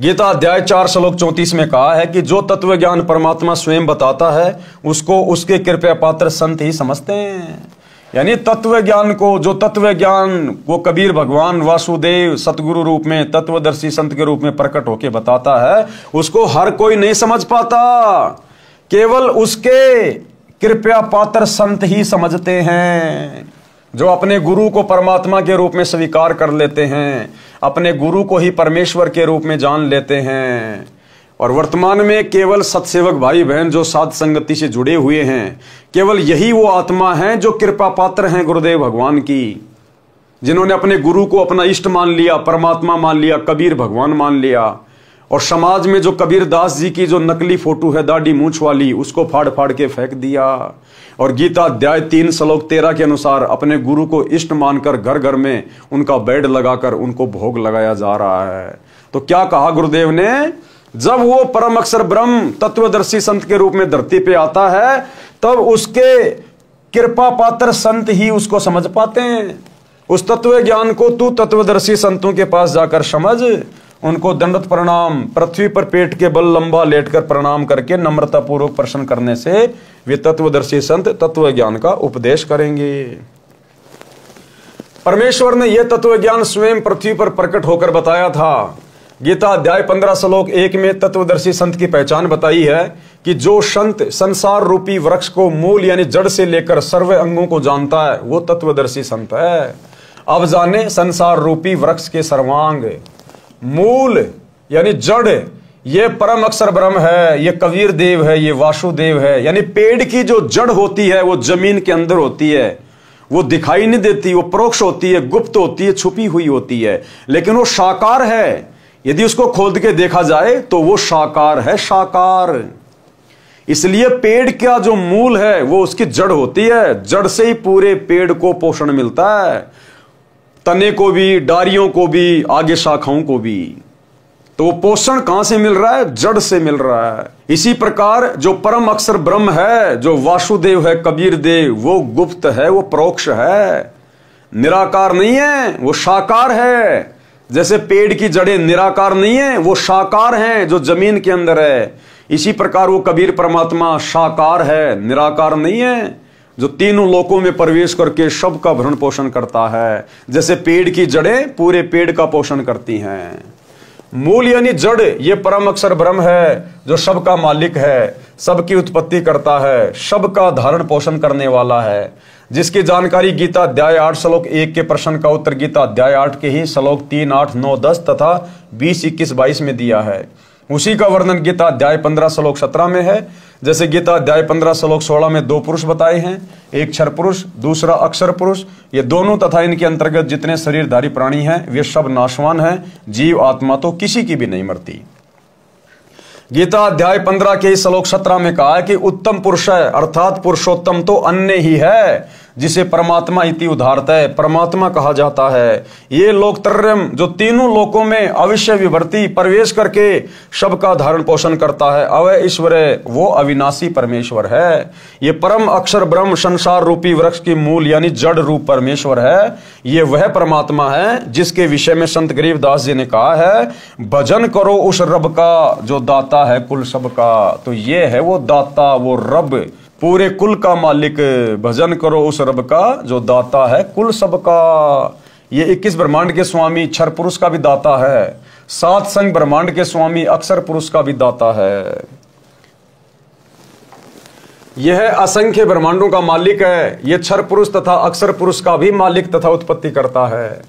गीता अध्याय 4 श्लोक 34 में कहा है कि जो तत्व ज्ञान परमात्मा स्वयं बताता है उसको उसके कृपया पात्र संत ही समझते हैं। यानी तत्व ज्ञान को, जो तत्व ज्ञान को कबीर भगवान वासुदेव सतगुरु रूप में, तत्वदर्शी संत के रूप में प्रकट होकर बताता है, उसको हर कोई नहीं समझ पाता। केवल उसके कृपया पात्र संत ही समझते हैं, जो अपने गुरु को परमात्मा के रूप में स्वीकार कर लेते हैं, अपने गुरु को ही परमेश्वर के रूप में जान लेते हैं। और वर्तमान में केवल सत्सेवक भाई बहन जो साध संगति से जुड़े हुए हैं, केवल यही वो आत्मा है जो कृपा पात्र हैं गुरुदेव भगवान की, जिन्होंने अपने गुरु को अपना इष्ट मान लिया, परमात्मा मान लिया, कबीर भगवान मान लिया। और समाज में जो कबीर दास जी की जो नकली फोटो है दाढ़ी मूंछ वाली, उसको फाड़ फाड़ के फेंक दिया। और गीता अध्याय 3 श्लोक 13 के अनुसार अपने गुरु को इष्ट मानकर घर घर में उनका बेड लगाकर उनको भोग लगाया जा रहा है। तो क्या कहा गुरुदेव ने, जब वो परम अक्षर ब्रह्म तत्वदर्शी संत के रूप में धरती पे आता है, तब उसके कृपा पात्र संत ही उसको समझ पाते हैं। उस तत्व ज्ञान को तू तत्वदर्शी संतों के पास जाकर समझ, उनको दंडवत प्रणाम, पृथ्वी पर पेट के बल लंबा लेटकर प्रणाम करके नम्रता पूर्वक प्रश्न करने से वे तत्वदर्शी संत तत्व ज्ञान का उपदेश करेंगे। परमेश्वर ने यह तत्व ज्ञान स्वयं पृथ्वी पर प्रकट होकर बताया था। गीता अध्याय 15 श्लोक 1 में तत्वदर्शी संत की पहचान बताई है कि जो संत संसार रूपी वृक्ष को मूल यानी जड़ से लेकर सर्व अंगों को जानता है, वो तत्वदर्शी संत है। अब जाने संसार रूपी वृक्ष के सर्वांग, मूल यानी जड़, ये परम अक्षर ब्रह्म है, ये कबीर देव है, ये वासुदेव है। यानी पेड़ की जो जड़ होती है वो जमीन के अंदर होती है, वो दिखाई नहीं देती, वो परोक्ष होती है, गुप्त होती है, छुपी हुई होती है, लेकिन वो साकार है। यदि उसको खोद के देखा जाए तो वो साकार है, साकार। इसलिए पेड़ का जो मूल है वो उसकी जड़ होती है, जड़ से ही पूरे पेड़ को पोषण मिलता है, तने को भी, डारियों को भी, आगे शाखाओं को भी। तो वो पोषण कहां से मिल रहा है? जड़ से मिल रहा है। इसी प्रकार जो परम अक्षर ब्रह्म है, जो वासुदेव है, कबीर देव, वो गुप्त है, वो परोक्ष है, निराकार नहीं है, वो साकार है। जैसे पेड़ की जड़ें निराकार नहीं है, वो साकार हैं जो जमीन के अंदर है। इसी प्रकार वो कबीर परमात्मा साकार है, निराकार नहीं है, जो तीनों लोकों में प्रवेश करके सबका भरण पोषण करता है। जैसे पेड़ की जड़ें पूरे पेड़ का पोषण करती हैं। मूल यानी जड़, ये परम अक्षर ब्रह्म है जो सबका मालिक है, सबकी उत्पत्ति करता है, सबका धारण पोषण करने वाला है, जिसकी जानकारी गीता अध्याय 8 श्लोक 1 के प्रश्न का उत्तर गीता अध्याय 8 के ही श्लोक 3, 8, 9, 10 तथा 20, 21, 22 में दिया है। उसी का वर्णन गीता अध्याय 15 श्लोक 17 में है। जैसे गीता अध्याय 15 श्लोक 16 में 2 पुरुष बताए हैं, एक क्षर पुरुष, दूसरा अक्षर पुरुष। ये दोनों तथा इनके अंतर्गत जितने शरीरधारी प्राणी हैं वे सब नाशवान हैं, जीव आत्मा तो किसी की भी नहीं मरती। गीता अध्याय 15 के श्लोक 17 में कहा है कि उत्तम पुरुष है, अर्थात पुरुषोत्तम तो अन्य ही है, जिसे परमात्मा इति उदारता है, परमात्मा कहा जाता है। ये लोकत्रयम जो तीनों लोकों में अविश्य विभर्ती प्रवेश करके सबका धारण पोषण करता है, अवय ईश्वर है, वो अविनाशी परमेश्वर है। ये परम अक्षर ब्रह्म संसार रूपी वृक्ष की मूल यानी जड़ रूप परमेश्वर है। ये वह परमात्मा है जिसके विषय में संत गरीबदास जी ने कहा है, भजन करो उस रब का जो दाता है कुल सबका। तो ये है वो दाता, वो रब, पूरे कुल का मालिक। भजन करो उस रब का जो दाता है कुल सबका। ये 21 ब्रह्मांड के स्वामी क्षर पुरुष का भी दाता है, 7 संग ब्रह्मांड के स्वामी अक्षर पुरुष का भी दाता है। यह असंख्य ब्रह्मांडों का मालिक है। यह क्षर पुरुष तथा अक्षर पुरुष का भी मालिक तथा उत्पत्ति करता है।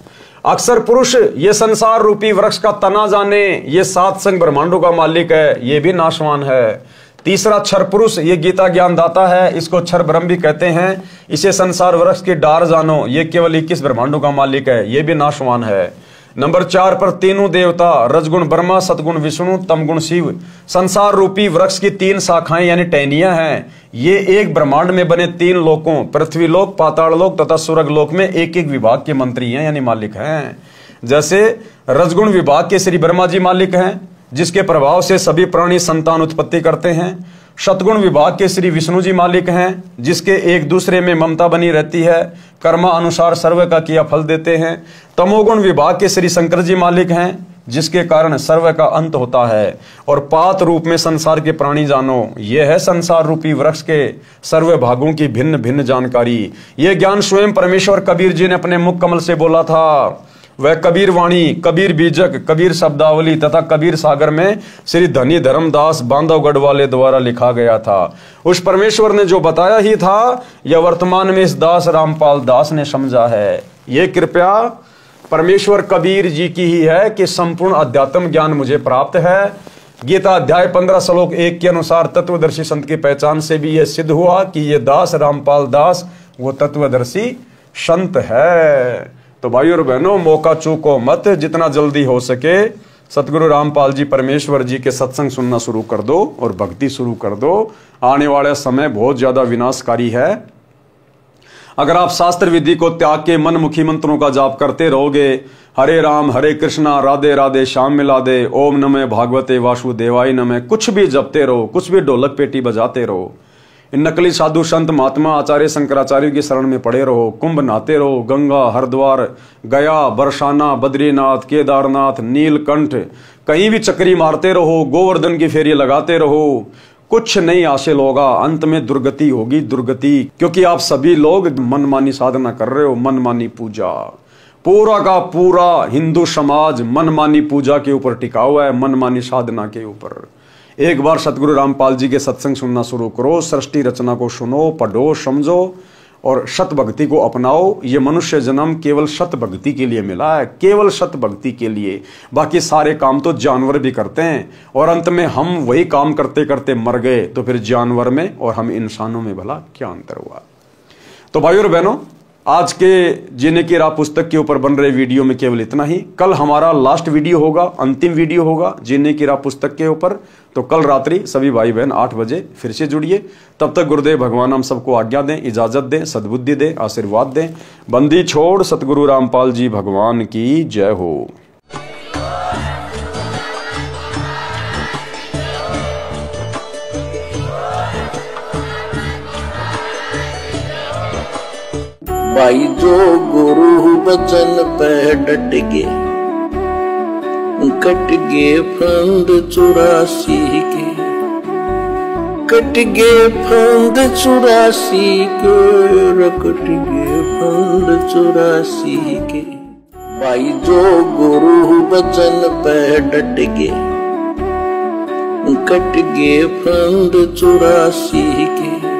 अक्षर पुरुष ये संसार रूपी वृक्ष का तना जाने, ये 7 संग ब्रह्मांडों का मालिक है, ये भी नाशवान है। तीसरा क्षर पुरुष ये गीता ज्ञान दाता है, इसको क्षर ब्रह्म भी कहते हैं। इसे संसार वृक्ष की डार जानो, ये केवल 21 ब्रह्मांडों का मालिक है, ये भी नाशवान है। नंबर 4 पर तीनों देवता, रजगुण ब्रह्मा, सतगुण विष्णु, तमगुण शिव, संसार रूपी वृक्ष की 3 शाखाएं यानी टहनियां हैं। ये एक ब्रह्मांड में बने 3 लोकों, पृथ्वी लोक, पाताल लोक तथा स्वर्ग लोक में एक एक विभाग के मंत्री हैं यानी मालिक हैं। जैसे रजगुण विभाग के श्री ब्रह्मा जी मालिक हैं, जिसके प्रभाव से सभी प्राणी संतान उत्पत्ति करते हैं। सतगुण विभाग के श्री विष्णु जी मालिक हैं, जिसके एक दूसरे में ममता बनी रहती है, कर्मा अनुसार सर्व का किया फल देते हैं। तमोगुण विभाग के श्री शंकर जी मालिक हैं, जिसके कारण सर्व का अंत होता है, और पात रूप में संसार के प्राणी जानो, ये है संसार रूपी वृक्ष के सर्व भागों की भिन्न भिन्न जानकारी। ये ज्ञान स्वयं परमेश्वर कबीर जी ने अपने मुख कमल से बोला था। वह कबीर वाणी, कबीर बीजक, कबीर शब्दावली तथा कबीर सागर में श्री धनी धर्मदास बांधवगढ़ वाले द्वारा लिखा गया था। उस परमेश्वर ने जो बताया ही था, यह वर्तमान में इस दास रामपाल दास ने समझा है। ये कृपया परमेश्वर कबीर जी की ही है कि संपूर्ण अध्यात्म ज्ञान मुझे प्राप्त है। गीता अध्याय 15 श्लोक 1 के अनुसार तत्वदर्शी संत की पहचान से भी यह सिद्ध हुआ कि ये दास रामपाल दास वो तत्वदर्शी संत है। तो भाइयों और बहनों, मौका चूको मत, जितना जल्दी हो सके सतगुरु रामपाल जी परमेश्वर जी के सत्संग सुनना शुरू कर दो और भक्ति शुरू कर दो। आने वाला समय बहुत ज्यादा विनाशकारी है। अगर आप शास्त्र विधि को त्याग के मनमुखी मंत्रों का जाप करते रहोगे, हरे राम हरे कृष्णा राधे राधे श्याम मिला दे, ओम नमः भागवते वासुदेवाय नमः, कुछ भी जपते रहो, कुछ भी ढोलक पेटी बजाते रहो, इन नकली साधु संत महात्मा आचार्य शंकराचार्य की शरण में पड़े रहो, कुंभ नहाते रहो, गंगा हरिद्वार गया बरसाना बद्रीनाथ केदारनाथ नीलकंठ कहीं भी चक्री मारते रहो, गोवर्धन की फेरी लगाते रहो, कुछ नहीं हासिल होगा। अंत में दुर्गति होगी, दुर्गति, क्योंकि आप सभी लोग मनमानी साधना कर रहे हो, मनमानी पूजा। पूरा का पूरा हिंदू समाज मनमानी पूजा के ऊपर टिका हुआ है, मनमानी साधना के ऊपर। एक बार सतगुरु रामपाल जी के सत्संग सुनना शुरू करो, सृष्टि रचना को सुनो, पढ़ो, समझो और सत भक्ति को अपनाओ। ये मनुष्य जन्म केवल सत भक्ति के लिए मिला है, केवल सत भक्ति के लिए। बाकी सारे काम तो जानवर भी करते हैं, और अंत में हम वही काम करते करते मर गए, तो फिर जानवर में और हम इंसानों में भला क्या अंतर हुआ। तो भाइयों और बहनों, आज के जीने की राह पुस्तक के ऊपर बन रहे वीडियो में केवल इतना ही। कल हमारा लास्ट वीडियो होगा, अंतिम वीडियो होगा जीने की राह पुस्तक के ऊपर। तो कल रात्रि सभी भाई बहन 8 बजे फिर से जुड़िए। तब तक गुरुदेव भगवान हम सबको आज्ञा दें, इजाजत दें, सद्बुद्धि दें, आशीर्वाद दें। बंदी छोड़ सतगुरु रामपाल जी भगवान की जय हो। भाई जो गुरु बचन पे डट गे, कट गे फंद 84 के, कट गे फंद 84 के, कट गे फंद 84 के। भाई जो गुरु बचन पे डट गे, कट गे फंद 84 के।